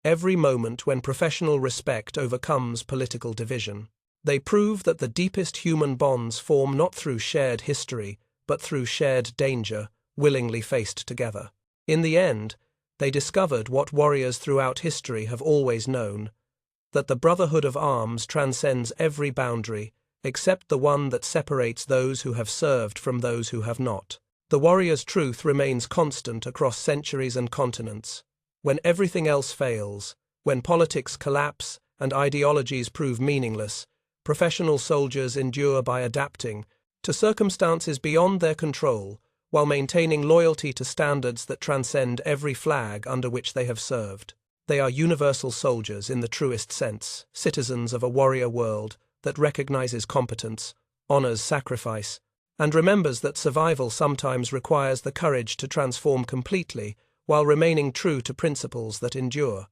every moment when professional respect overcomes political division. They prove that the deepest human bonds form not through shared history, but through shared danger, willingly faced together. In the end, they discovered what warriors throughout history have always known, that the brotherhood of arms transcends every boundary, except the one that separates those who have served from those who have not. The warrior's truth remains constant across centuries and continents. When everything else fails, when politics collapse and ideologies prove meaningless, professional soldiers endure by adapting to circumstances beyond their control while maintaining loyalty to standards that transcend every flag under which they have served. They are universal soldiers in the truest sense, citizens of a warrior world that recognizes competence, honors sacrifice, and remembers that survival sometimes requires the courage to transform completely while remaining true to principles that endure.